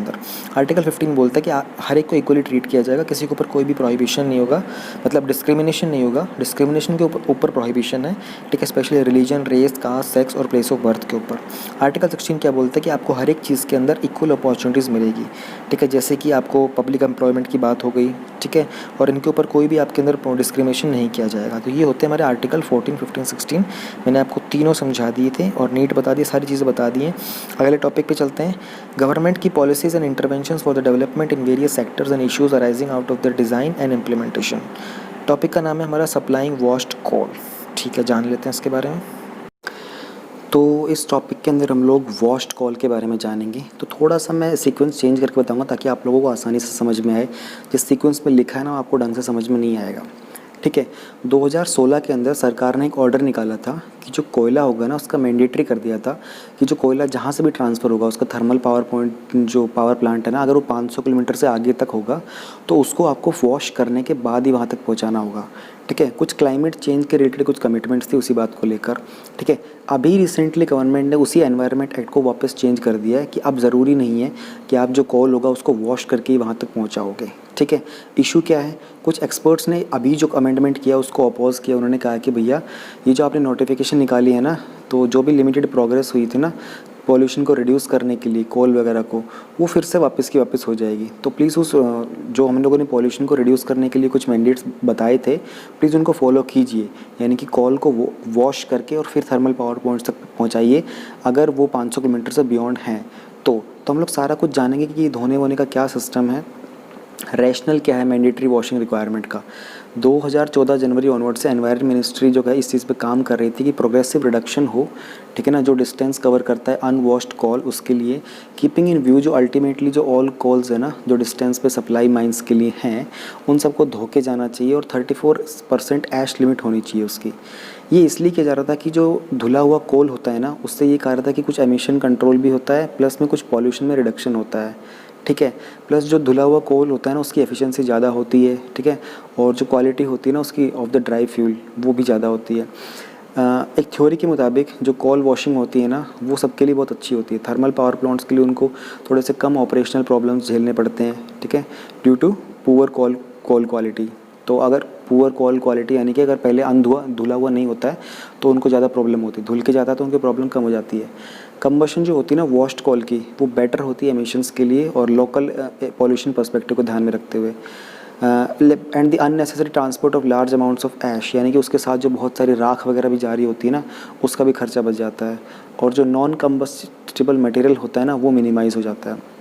आर्टिकल 15 बोलता है कि हर एक को इक्वली ट्रीट किया जाएगा, किसी के ऊपर कोई भी प्रोहिबिशन नहीं होगा, मतलब डिस्क्रिमिनेशन नहीं होगा। डिस्क्रिमिनेशन के ऊपर प्रोहिबिशन है, ठीक है, specially religion, race, caste, sex और प्लेस ऑफ बर्थ के ऊपर। आर्टिकल 16 क्या बोलता है कि आपको हर एक चीज़ के अंदर इक्वल अपॉर्चुनिटीज़ मिलेगी, ठीक है, जैसे कि आपको पब्लिक एम्प्लॉयमेंट की बात हो गई, ठीक है, और इनके ऊपर कोई भी आपके अंदर डिस्क्रिमिनेशन नहीं किया जाएगा। तो ये होते हैं हमारे आर्टिकल 14, 15, 16। मैंने आपको तीनों समझा दिए थे और नीट बता दिए, सारी चीज़ें बता दी हैं। अगले टॉपिक पे चलते हैं, गवर्नमेंट की policies and interventions for the development in various sectors and issues arising out of the design and implementation. Topic का नाम है हमारा सप्लाइंग वॉश्ड कोल, ठीक है, जान लेते हैं इसके बारे में। तो इस टॉपिक के अंदर हम लोग वॉश्ड कॉल के बारे में जानेंगे। तो थोड़ा सा मैं सीक्वेंस चेंज करके बताऊंगा ताकि आप लोगों को आसानी से समझ में आए। जिस सीक्वेंस में लिखा है ना आपको ढंग से समझ में नहीं आएगा, ठीक है। 2016 के अंदर सरकार ने एक ऑर्डर निकाला था कि जो कोयला होगा ना उसका मैंडेटरी कर दिया था कि जो कोयला जहाँ से भी ट्रांसफ़र होगा उसका थर्मल पावर पॉइंट जो पावर प्लांट है ना, अगर वो 500 किलोमीटर से आगे तक होगा तो उसको आपको वॉश करने के बाद ही वहाँ तक पहुँचाना होगा, ठीक है। कुछ क्लाइमेट चेंज के रिलेटेड कुछ कमिटमेंट्स थी उसी बात को लेकर, ठीक है। अभी रिसेंटली गवर्नमेंट ने उसी एनवायरनमेंट एक्ट को वापस चेंज कर दिया है कि अब ज़रूरी नहीं है कि आप जो कोल होगा उसको वॉश करके ही वहाँ तक पहुँचाओगे, ठीक है। इशू क्या है, कुछ एक्सपर्ट्स ने अभी जो अमेंडमेंट किया उसको अपोज किया। उन्होंने कहा कि भैया ये जो आपने नोटिफिकेशन निकाली है ना, तो जो भी लिमिटेड प्रोग्रेस हुई थी ना पॉल्यूशन को रिड्यूस करने के लिए कोल वगैरह को, वो फिर से वापस की वापस हो जाएगी। तो प्लीज़ उस जो हम लोगों ने पॉल्यूशन को रिड्यूस करने के लिए कुछ मैंडेट्स बताए थे, प्लीज़ उनको फॉलो कीजिए, यानी कि कोल को वॉश करके और फिर थर्मल पावर पॉइंट्स तक पहुँचाइए अगर वो 500 किलोमीटर से बियॉन्ड हैं। तो हम लोग सारा कुछ जानेंगे कि धोने वोने का क्या सिस्टम है, रैशनल क्या है मैंडेटरी वॉशिंग रिक्वायरमेंट का। 2014 जनवरी ऑनवर्ड से एनवायरमेंट मिनिस्ट्री जो है इस चीज़ पे काम कर रही थी कि प्रोग्रेसिव रिडक्शन हो, ठीक है ना, जो डिस्टेंस कवर करता है अनवॉश्ड कॉल उसके लिए, कीपिंग इन व्यू जो अल्टीमेटली जो ऑल कॉल्स है ना जो डिस्टेंस पे सप्लाई माइंस के लिए हैं उन सबको धो के जाना चाहिए, और 34% ऐश लिमिट होनी चाहिए उसकी। ये इसलिए किया जा रहा था कि जो धुला हुआ कोल होता है ना उससे ये कहा रहा था कि कुछ एमिशन कंट्रोल भी होता है, प्लस में कुछ पॉल्यूशन में रिडक्शन होता है, ठीक है। प्लस जो धुला हुआ कोल होता है ना उसकी एफिशिएंसी ज़्यादा होती है, ठीक है, और जो क्वालिटी होती है ना उसकी ऑफ द ड्राई फ्यूल वो भी ज़्यादा होती है। एक थ्योरी के मुताबिक जो कोल वॉशिंग होती है ना वो सबके लिए बहुत अच्छी होती है। थर्मल पावर प्लांट्स के लिए उनको थोड़े से कम ऑपरेशनल प्रॉब्लम्स झेलने पड़ते हैं, ठीक है, due to poor coal quality. तो अगर पुअर कोल क्वालिटी यानी कि अगर पहले धुला हुआ नहीं होता है तो उनको ज़्यादा प्रॉब्लम होती है, धुल के जाता है तो उनकी प्रॉब्लम कम हो जाती है। कंबशन जो होती है ना वॉश्ड कोल की वो बेटर होती है एमिशंस के लिए और लोकल पॉल्यूशन पर्सपेक्टिव को ध्यान में रखते हुए। And the unnecessary transport of large amounts of ash, यानी कि उसके साथ जो बहुत सारी राख वगैरह भी जा रही होती है ना उसका भी खर्चा बच जाता है, और जो नॉन कंबस्टिबल मटेरियल होता है ना वो मिनिमाइज़ हो जाता है।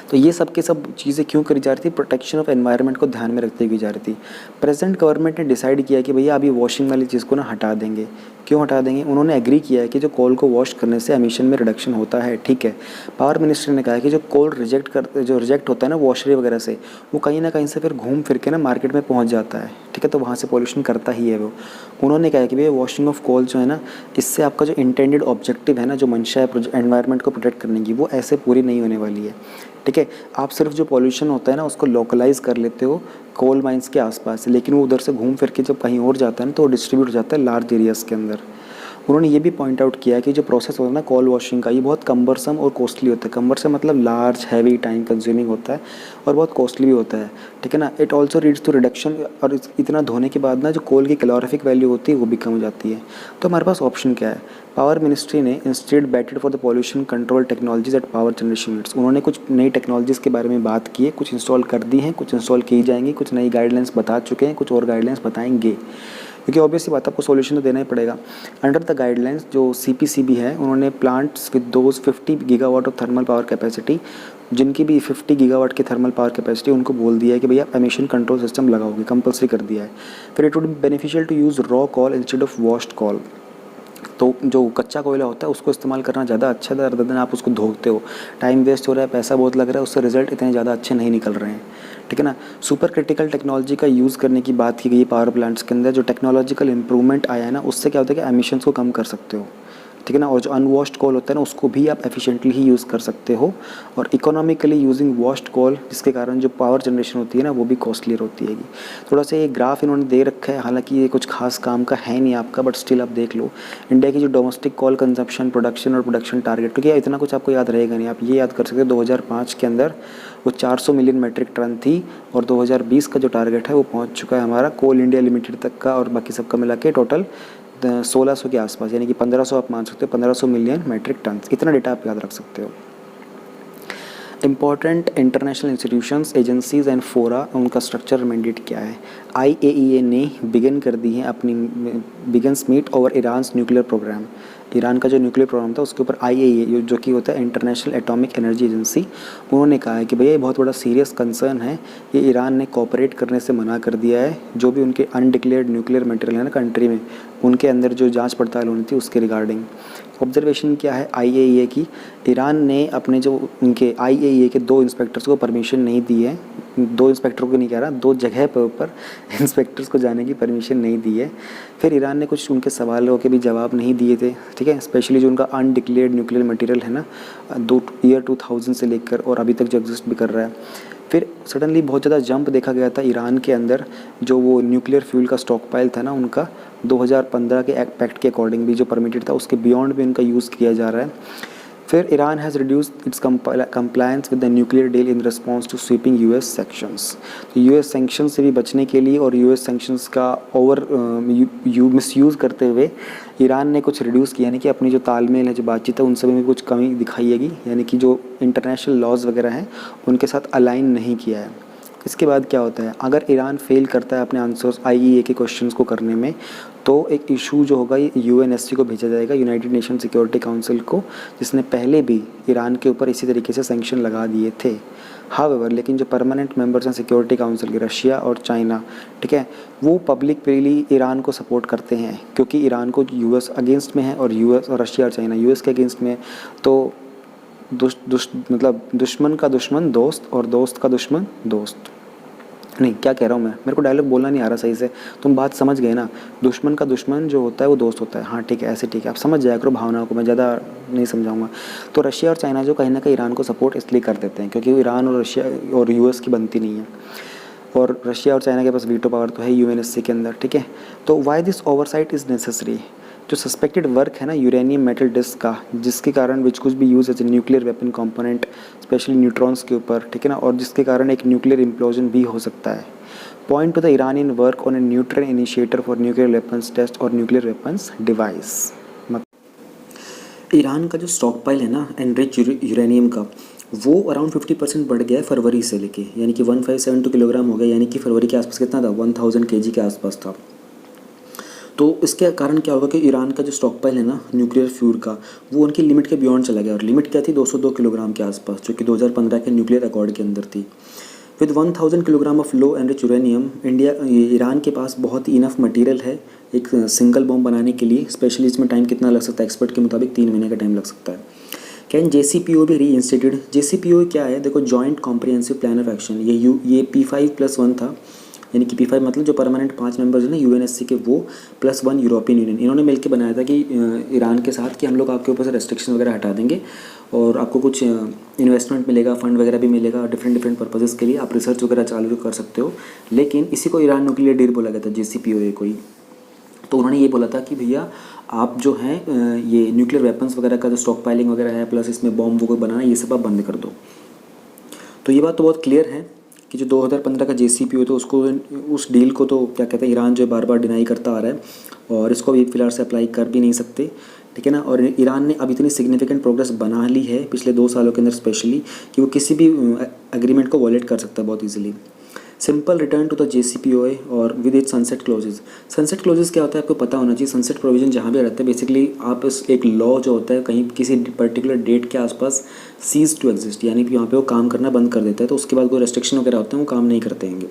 तो ये सब के सब चीज़ें क्यों करी जा रही थी? प्रोटेक्शन ऑफ एनवायरनमेंट को ध्यान में रखते हुए की जा रही थी। प्रेजेंट गवर्नमेंट ने डिसाइड किया कि भैया अभी वॉशिंग वाली चीज़ को ना हटा देंगे। क्यों हटा देंगे? उन्होंने एग्री किया है कि जो कोल को वॉश करने से एमिशन में रिडक्शन होता है, ठीक है। पावर मिनिस्टर ने कहा है कि जो कोल जो रिजेक्ट होता है ना वॉशरी वगैरह से, वो कहीं ना कहीं से फिर घूम फिर के ना मार्केट में पहुँच जाता है, ठीक है, तो वहाँ से पॉल्यूशन करता ही है वो। उन्होंने कहा कि भैया वॉशिंग ऑफ कोल जो है ना इससे आपका जो इंटेंडेड ऑब्जेक्टिव है ना, जो मंशा है एनवायरनमेंट को प्रोटेक्ट करने की, वो ऐसे पूरी नहीं होने वाली है, ठीक है। आप सिर्फ जो पॉल्यूशन होता है ना उसको लोकलाइज कर लेते हो कोल माइंस के आसपास, लेकिन वो उधर से घूम फिर के जब कहीं और जाता है ना तो वो डिस्ट्रीब्यूट हो जाता है लार्ज एरियाज़ के अंदर। उन्होंने ये भी पॉइंट आउट किया कि जो प्रोसेस होता है ना कोल वॉशिंग का ये बहुत कम्बरसम और कॉस्टली होता है। कम्बरसम मतलब लार्ज, हैवी, टाइम कंज्यूमिंग होता है और बहुत कॉस्टली भी होता है, ठीक है ना। It also leads to reduction, और इतना धोने के बाद ना जो कोल की कैलोरीफिक वैल्यू होती है वो भी कम हो जाती है। तो हमारे पास ऑप्शन क्या है? पावर मिनिस्ट्री ने instead batted for the pollution control technologies at power generation units. उन्होंने कुछ नई टेक्नोलॉजीज़ के बारे में बात की है, कुछ इंस्टॉल कर दी हैं, कुछ इंस्टॉल की जाएंगी, कुछ नई गाइडलाइंस बता चुके हैं, कुछ और गाइडलाइंस बताएंगे, क्योंकि ऑब्वियसली बात आपको सॉल्यूशन तो देना ही पड़ेगा। अंडर द गाइडलाइंस जो सीपीसीबी है उन्होंने plants with those 50 gigawatt of thermal power capacity, जिनकी भी 50 गीगावाट की थर्मल पावर कैपेसिटी, उनको बोल दिया है कि भैया एमिशन कंट्रोल सिस्टम लगाओगे, कंपलसरी कर दिया है। फिर it would be beneficial to use raw coal instead of washed coal. तो जो कच्चा कोयला होता है उसको इस्तेमाल करना ज़्यादा अच्छा था, अदर देन आप उसको धोते हो, टाइम वेस्ट हो रहा है, पैसा बहुत लग रहा है, उससे रिजल्ट इतने ज़्यादा अच्छे नहीं निकल रहे हैं, ठीक है ना। सुपर क्रिटिकल टेक्नोलॉजी का यूज़ करने की बात की गई पावर प्लांट्स के अंदर। जो टेक्नोलॉजिकल इंप्रूवमेंट आया है ना उससे क्या होता है कि एमिशंस को कम कर सकते हो, ठीक है ना। और जो अनवॉश्ड कोल होता है ना उसको भी आप एफिशिएंटली ही यूज़ कर सकते हो, और इकोनॉमिकली यूजिंग वॉश्ड कोल, जिसके कारण जो पावर जनरेशन होती है ना वो भी कॉस्टलियर होती है। थोड़ा सा ये ग्राफ इन्होंने दे रखा है, हालांकि ये कुछ खास काम का है नहीं आपका, बट स्टिल आप देख लो इंडिया की जो डोमेस्टिक कोल कंजप्शन, प्रोडक्शन और प्रोडक्शन टारगेट, क्योंकि इतना कुछ आपको याद रहेगा नहीं, आप ये याद कर सकते हो 2005 के अंदर वो 400 मिलियन मेट्रिक टन थी, और 2020 का जो टारगेट है वो पहुँच चुका है हमारा कोल इंडिया लिमिटेड तक का, और बाकी सबका मिला के टोटल 1600 के आसपास, यानी कि 1500 आप मान सकते हो, 1500 मिलियन मैट्रिक टन। इतना डेटा आप याद रख सकते हो। Important international institutions, agencies and फोरा, उनका स्ट्रक्चर मैंडेट क्या है? IAEA ने बिगिन कर दी है अपनी begins meet over Iran's nuclear program. Iran का जो न्यूक्लियर प्रोग्राम था उसके ऊपर IAEA जो कि होता है इंटरनेशनल एटॉमिक एनर्जी एजेंसी, उन्होंने कहा है कि भैया ये बहुत बड़ा सीरियस कंसर्न है, ये ईरान ने कोऑपरेट करने से मना कर दिया है। जो भी उनके अनडिक्लेयर्ड न्यूक्लियर मटेरियल है ना कंट्री में, उनके अंदर जो जांच पड़ताल होनी थी उसके रिगार्डिंग ऑब्जर्वेशन क्या है IAEA की? ईरान ने अपने जो उनके IAEA के 2 इंस्पेक्टर्स को परमिशन नहीं दी है, 2 इंस्पेक्टरों को नहीं कह रहा, 2 जगह पर ऊपर इंस्पेक्टर्स को जाने की परमिशन नहीं दी है। फिर ईरान ने कुछ उनके सवालों के भी जवाब नहीं दिए थे, ठीक है, स्पेशली जो उनका अनडिक्लेयर्ड न्यूक्लियर मटेरियल है ना, ईयर 2000 से लेकर और अभी तक जो एग्जिस्ट भी कर रहा है। फिर सडनली बहुत ज़्यादा जंप देखा गया था ईरान के अंदर, जो वो न्यूक्लियर फ्यूल का स्टॉक पाइल था ना उनका, 2015 के एक्ट के अकॉर्डिंग भी जो परमिटेड था उसके बियॉन्ड भी उनका यूज़ किया जा रहा है। फिर Iran has reduced its compliance with the nuclear deal in response to sweeping US sanctions. तो US सैंक्शन से भी बचने के लिए और US सैंक्शंस का मिसयूज़ करते हुए ईरान ने कुछ रिड्यूस किया, यानी कि अपनी जो तालमेल है, जो बातचीत है, उन सब में कुछ कमी दिखाइएगी, यानी कि जो इंटरनेशनल लॉज वगैरह हैं उनके साथ अलाइन नहीं किया है। इसके बाद क्या होता है? अगर ईरान फेल करता है अपने आंसर्स IAEA के क्वेश्चंस को करने में, तो एक इशू जो होगा ये UNSC को भेजा जाएगा, यूनाइटेड नेशन सिक्योरिटी काउंसिल को, जिसने पहले भी ईरान के ऊपर इसी तरीके से सैंक्शन लगा दिए थे। हाउएवर, लेकिन जो परमानेंट मेंबर्स हैं सिक्योरिटी काउंसिल के, रशिया और चाइना, ठीक है, वो पब्लिकली ईरान को सपोर्ट करते हैं, क्योंकि ईरान को US अगेंस्ट में है और US और रशिया और चाइना US के अगेंस्ट में है। तो मतलब दुश्मन का दुश्मन दोस्त और दोस्त का दुश्मन दोस्त। नहीं, क्या कह रहा हूँ मैं, मेरे को डायलॉग बोलना नहीं आ रहा सही से, तुम बात समझ गए ना। दुश्मन का दुश्मन जो होता है वो दोस्त होता है। हाँ ठीक है, ऐसे ठीक है, आप समझ जाया करो भावनाओं को, मैं ज़्यादा नहीं समझाऊंगा। तो रशिया और चाइना जो कहीं ना कहीं ईरान को सपोर्ट इसलिए कर देते हैं क्योंकि ईरान और रशिया और यूएस की बनती नहीं है, और रशिया और चाइना के पास वीटो पावर तो है यूएनएससी के अंदर, ठीक है। तो why this oversight is necessary. जो सस्पेक्टेड वर्क है ना यूरेनियम मेटल डिस्क का, जिसके कारण विच कुछ भी use as a nuclear weapon component, specially neutrons के ऊपर, ठीक है ना, और जिसके कारण एक न्यूक्लियर इम्प्लोजन भी हो सकता है। Point to the Iranian work on a neutral initiator for nuclear weapons test और न्यूक्लियर वेपन्स डिवाइस। ईरान का जो स्टॉक पाइल है ना एनरिच यूरेनियम का, वो अराउंड 50% बढ़ गया है फरवरी से लेके, यानी कि 1572 किलोग्राम हो गया, यानी कि फरवरी के आसपास कितना था, 1000 kg के आसपास था। तो इसके कारण क्या होगा कि ईरान का जो स्टॉक पाइल है ना न्यूक्लियर फ्यूल का, वो उनकी लिमिट के बियॉन्ड चला गया, और लिमिट क्या थी, 202 किलोग्राम के आसपास, जो कि 2015 के न्यूक्लियर अकॉर्ड के अंदर थी। With 1000 kilogram of low enrich uranium, Iran के पास बहुत ही इनफ मटेरियल है एक सिंगल बॉम्ब बनाने के लिए। स्पेशली इसमें टाइम कितना लग सकता है, एक्सपर्ट के मुताबिक 3 महीने का टाइम लग सकता है। कैन JCPOA भी री इंस्टीट्यूट। JCPOA क्या है, देखो joint comprehensive plan of action, ये P5+1 था, यानी कि P5 मतलब जो परमानेंट 5 मेंबर्स हैं ना यूएनएससी के, वो +1 यूरोपियन यूनियन, इन्होंने मिलकर बनाया था कि ईरान के साथ कि हम लोग आपके ऊपर से रेस्ट्रिक्शन वगैरह हटा देंगे और आपको कुछ इन्वेस्टमेंट मिलेगा, फंड वगैरह भी मिलेगा डिफरेंट पर्पजेज़ के लिए, आप रिसर्च वगैरह चालू कर सकते हो। लेकिन इसी को ईरान न्यूक्लियर डील बोला गया था, JCPOA को ही। तो उन्होंने ये बोला था कि भैया आप जो हैं ये न्यूक्लियर वेपन्स वगैरह का जो स्टॉक पाइलिंग वगैरह है, प्लस इसमें बॉम्ब वगैरह बनाना, ये सब आप बंद कर दो। तो ये बात तो बहुत क्लियर है कि जो 2015 का JCPOA तो उसको, उस डील को तो क्या कहते हैं, ईरान जो बार बार डिनाई करता आ रहा है, और इसको भी फिलहाल से अप्लाई कर भी नहीं सकते, ठीक है ना। और ईरान ने अब इतनी सिग्निफिकेंट प्रोग्रेस बना ली है पिछले 2 सालों के अंदर स्पेशली, कि वो किसी भी एग्रीमेंट को वॉलेट कर सकता है बहुत easily. Simple return to the JCPOA और with it sunset clauses. Sunset clauses क्या होता है आपको पता होना चाहिए। सनसेट प्रोविजन जहाँ भी रहता है, बेसिकली आप इस एक लॉ जो होता है कहीं किसी पर्टिकुलर डेट के आसपास सीज टू एग्जिस्ट, यानी कि वहाँ पे वो काम करना बंद कर देता है, तो उसके बाद कोई रेस्ट्रिक्शन वगैरह होते हैं वो काम नहीं करते हैं।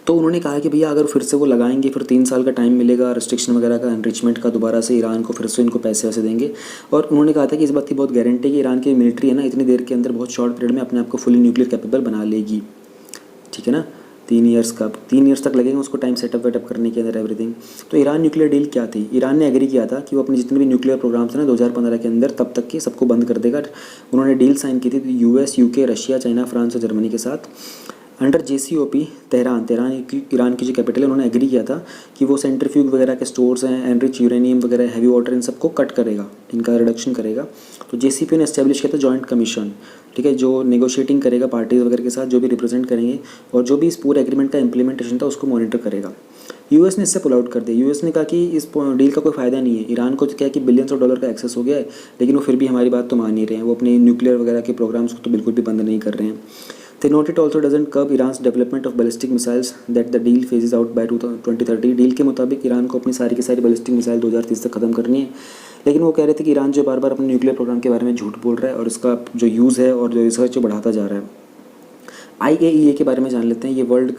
तो उन्होंने कहा कि भैया अगर फिर से वो लगाएंगे, फिर 3 साल का टाइम मिलेगा रिस्ट्रिक्शन वगैरह का, एनरिचमेंट का, दोबारा से ईरान को फिर से इनको पैसे वैसे देंगे। और उन्होंने कहा था कि इस बात की बहुत गारंटी है कि ईरान की मिलिट्री है ना इतनी देर के अंदर, बहुत शॉर्ट पीरियड में अपने आप को फुली न्यूक्लियर कैपेबल बना लेगी, ठीक है ना। 3 ईयर्स तक लगेंगे उसको टाइम सेटअप वेटअप करने के अंदर एवरीथिंग। तो ईरान न्यूक्लियर डील क्या थी, ईरान ने एग्री किया था कि वो अपने जितने भी न्यूक्लियर प्रोग्राम थे ना 2015 के अंदर, तब तक के सबको बंद कर देगा। उन्होंने डील साइन की थी US, UK, Russia, China, France और जर्मनी के साथ। अंडर JCOP तेहरान ईरान की जो कैपिटल है, उन्होंने एग्री किया था कि वो सेंट्रीफ्यूज वगैरह के स्टोर्स हैं, एनरिच यूरेनियम वगैरह, हैवी वाटर, इन सबको कट करेगा, इनका रिडक्शन करेगा। तो JCPOA ने एस्टेब्लिश किया था जॉइंट कमीशन, ठीक है, जो नेगोशिएटिंग करेगा पार्टीज वगैरह के साथ, जो भी रिप्रेजेंट करेंगे, और जो भी इस पूरे एग्रीमेंट का इंप्लीमेंटेशन था उसको मॉनिटर करेगा। US ने इससे पुल आउट कर दिया। US ने कहा कि इस डील का कोई फ़ायदा नहीं है, ईरान को तो क्या कि बिलियंस ऑफ डॉलर का एक्सेस हो गया है, लेकिन वो फिर भी हमारी बात तो मान नहीं रहे हैं, वो अपने न्यूक्लियर वगैरह के प्रोग्राम्स को तो बिल्कुल भी बंद नहीं कर रहे हैं। They note it also doesn't curb Iran's development of ballistic missiles that the deal phases out by 2030। Deal के मुताबिक ईरान को अपनी सारी की सारी बैलिस्टिक मिसाइल 2030 तक ख़त्म करनी है। लेकिन वो कह रहे थे कि ईरान जो बार बार अपने न्यूक्लियर प्रोग्राम के बारे में झूठ बोल रहा है और इसका जो यूज़ है और जो रिसर्च बढ़ाता जा रहा है। IAEA के बारे में जान लेते हैं। ये world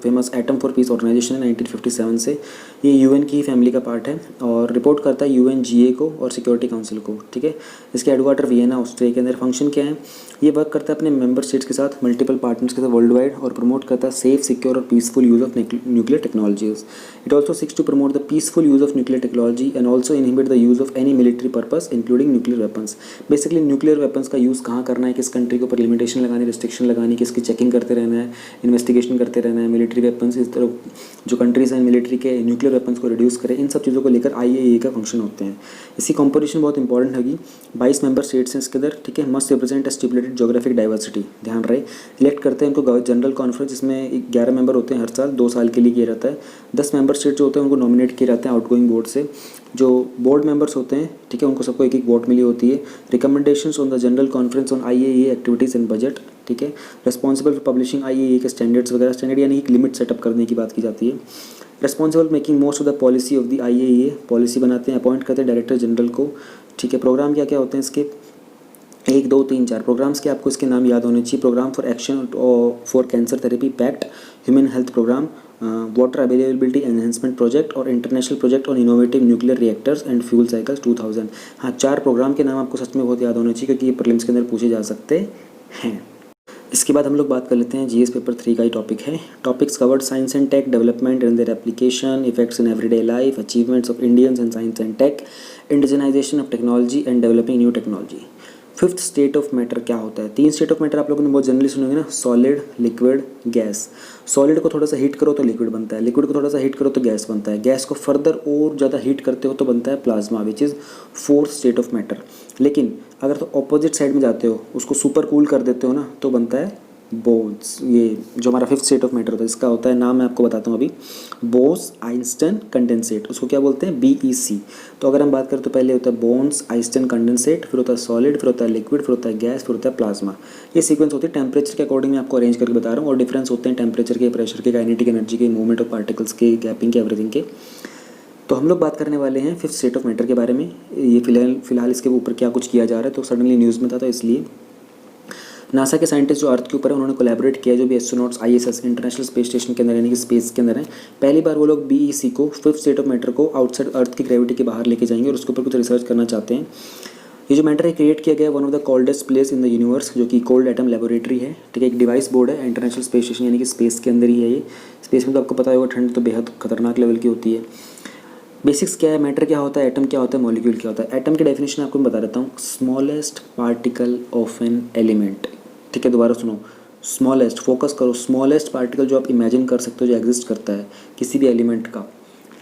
famous atom for peace organization है 1957 से। ये UN की फैमिली का पार्ट है और रिपोर्ट करता है UNGA को और सिक्योरिटी काउंसिल को, ठीक है। इसके हेडक्वार्टर वियना ऑस्ट्रिया के अंदर। फंक्शन क्या है, ये वर्क करता है अपने मेंबर स्टेट्स के साथ, मल्टीपल पार्टनर्स के साथ वर्ल्ड वाइड, और प्रमोट करता है सेफ, सिक्योर और peaceful use of nuclear technologies. It also seeks to promote the peaceful use of nuclear technology and also inhibit the use of any military purpose including nuclear weapons. Basically nuclear weapons का use कहाँ करना है, किस country के ऊपर limitation लगानी, restriction लगानी, किसकी चेकिंग करते रहना है, इन्वेस्टिगेशन करते रहना है, मिलिट्री वेपन्स, इस तरह जो कंट्रीज़ हैं मिलिट्री के न्यूक्लियर वेपन्स को रिड्यूस करें, इन सब चीज़ों को लेकर IAEA का फंक्शन होते हैं। इसकी कंपोजिशन बहुत इंपॉर्टेंट होगी। 22 मेंबर स्टेट्स हैं इसके अंदर, ठीक है। Must represent a stipulated geographic diversity, ध्यान रहे। इलेक्ट करते हैं उनको जनरल कॉन्फ्रेंस, जिसमें 11 मेंबर होते हैं हर साल, 2 साल के लिए किया जाता है। 10 मेंबर स्टेट जो होते हैं उनको नॉमिनेट किए जाते हैं आउटगोइंग बोर्ड से। जो बोर्ड मेंबर्स होते हैं, ठीक है, उनको सबको एक वोट मिली होती है। Recommendations on the general conference on IAEA activities and budget, ठीक है। रिस्पॉन्सिबल फॉर पब्लिशिंग IAEA के स्टैंडर्ड्स वगैरह, स्टैंडर्ड यानी एक लिमिट सेटअप करने की बात की जाती है। Responsible making most of the policy of the IAEA, policy बनाते हैं, अपॉइंट करते हैं डायरेक्टर जनरल को, ठीक है। प्रोग्राम क्या क्या होते हैं इसके, 1 2 3 4 प्रोग्राम्स के आपको इसके नाम याद होने चाहिए। Programme for action for cancer therapy PACT, human health programme, water availability enhancement project और international project on innovative nuclear reactors and fuel cycles 2000। हाँ, 4 प्रोग्राम के नाम आपको सच में बहुत याद होने चाहिए क्योंकि ये प्रीलिम्स के अंदर पूछे जा सकते हैं। इसके बाद हम लोग बात कर लेते हैं जीएस पेपर 3 का ही टॉपिक है। Topics covered science and tech development and their application, effects in everyday life, achievements of Indians in science and tech, indigenization of technology and developing new technology. Fifth state of matter क्या होता है? 3 state of matter आप लोगों ने बहुत generally सुनेंगे ना, solid, liquid, gas. Solid को थोड़ा सा हीट करो तो लिक्विड बनता है, लिक्विड को थोड़ा सा हीट करो तो गैस बनता है, गैस को फर्दर और ज़्यादा हीट करते हो तो बनता है plasma, which is fourth state of matter. लेकिन अगर तो ऑपोजिट साइड में जाते हो, उसको सुपर कूल कर देते हो ना, तो बनता है बोस। ये जो हमारा फिफ्थ स्टेट ऑफ मैटर होता है, इसका होता है नाम मैं आपको बताता हूँ अभी, बोस आइंस्टाइन कंडेंसेट। उसको क्या बोलते हैं? BEC। तो अगर हम बात करें तो पहले होता है बोन्स आइंस्टाइन कंडेंसेट, फिर होता है सॉलिड, फिर होता है लिक्विड, फिर होता है गैस, फिर होता है प्लाज्मा। ये सीक्वेंस होती है टेम्परेचर के अकॉर्डिंग मैं आपको अरेंज करके बता रहा हूँ, और डिफरेंस होते हैं टेम्परेचर के, प्रेशर के, काइनेटिक एनर्जी के, मूवमेंट ऑफ पार्टिकल्स के, गैपिंग के, एवरीथिंग के। तो हम लोग बात करने वाले हैं फिफ्थ स्टेट ऑफ मैटर के बारे में। ये फिलहाल इसके ऊपर क्या कुछ किया जा रहा है, तो सडनली न्यूज़ में था, तो इसलिए नासा के साइंटिस्ट जो अर्थ के ऊपर है उन्होंने कोलैबोरेट किया, जो भी astronauts ISS international space station के अंदर यानी कि स्पेस के अंदर हैं। पहली बार वो लोग BEC को, फिफ्थ स्टेट ऑफ मैटर को, आउटसाइड अर्थ की ग्रेविटी के बाहर लेके जाएंगे और उसके ऊपर कुछ रिसर्च करना चाहते हैं। ये जो मैटर है क्रिएट किया गया one of the coldest place in the universe, जो कि कोल्ड एटम लेबोरेटरी है। ठीक है, एक डिवाइस बोर्ड है, इंटरनेशनल स्पेस स्टेशन यानी कि स्पेस के अंदर ही है ये। स्पेस में तो आपको पता होगा ठंड तो बेहद खतरनाक लेवल की होती है। बेसिक्स क्या है, मैटर क्या होता है, एटम क्या होता है, मॉलिक्यूल क्या होता है। एटम की डेफिनेशन आपको मैं बता देता हूँ, smallest particle of an element. ठीक है, दोबारा सुनो, स्मॉलेस्ट, फोकस करो, स्मॉलेस्ट पार्टिकल जो आप इमेजिन कर सकते हो जो एग्जिस्ट करता है किसी भी एलिमेंट का।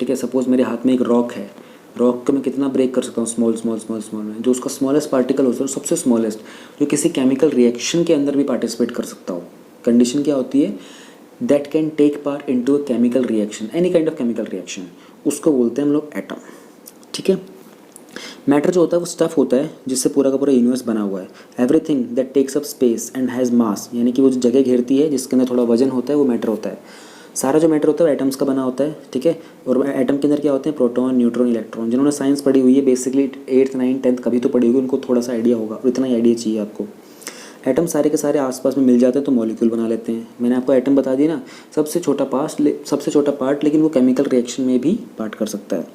ठीक है, सपोज मेरे हाथ में एक रॉक है, रॉक को मैं कितना ब्रेक कर सकता हूँ, स्मॉल स्मॉल स्मॉल स्मॉल में। जो उसका स्मॉलेस्ट पार्टिकल होता है, सबसे स्मॉलेस्ट, जो किसी केमिकल रिएक्शन के अंदर भी पार्टिसिपेट कर सकता हो। कंडीशन क्या होती है? That can take part into a chemical reaction, any kind of chemical reaction, उसको बोलते हैं हम लोग एटम। ठीक है, मैटर जो होता है वो स्टफ होता है जिससे पूरा का पूरा यूनिवर्स बना हुआ है। Everything that takes up space and has mass, यानी कि वो जो जगह घेरती है जिसके अंदर थोड़ा वजन होता है, वो मैटर होता है। सारा जो मैटर होता है वो एटम्स का बना होता है। ठीक है, और एटम के अंदर क्या होते हैं? Proton, neutron, electron. जिन्होंने साइंस पढ़ी हुई है बेसिकली 8th 9th 10th कभी तो पढ़ी होगी, उनको थोड़ा सा आइडिया होगा, और इतना ही आइडिया चाहिए आपको। एटम सारे के सारे आसपास में मिल जाते हैं तो मॉलिक्यूल बना लेते हैं। मैंने आपको एटम बता दिया ना, सबसे छोटा पार्ट, लेकिन वो केमिकल रिएक्शन में भी पार्ट कर सकता है।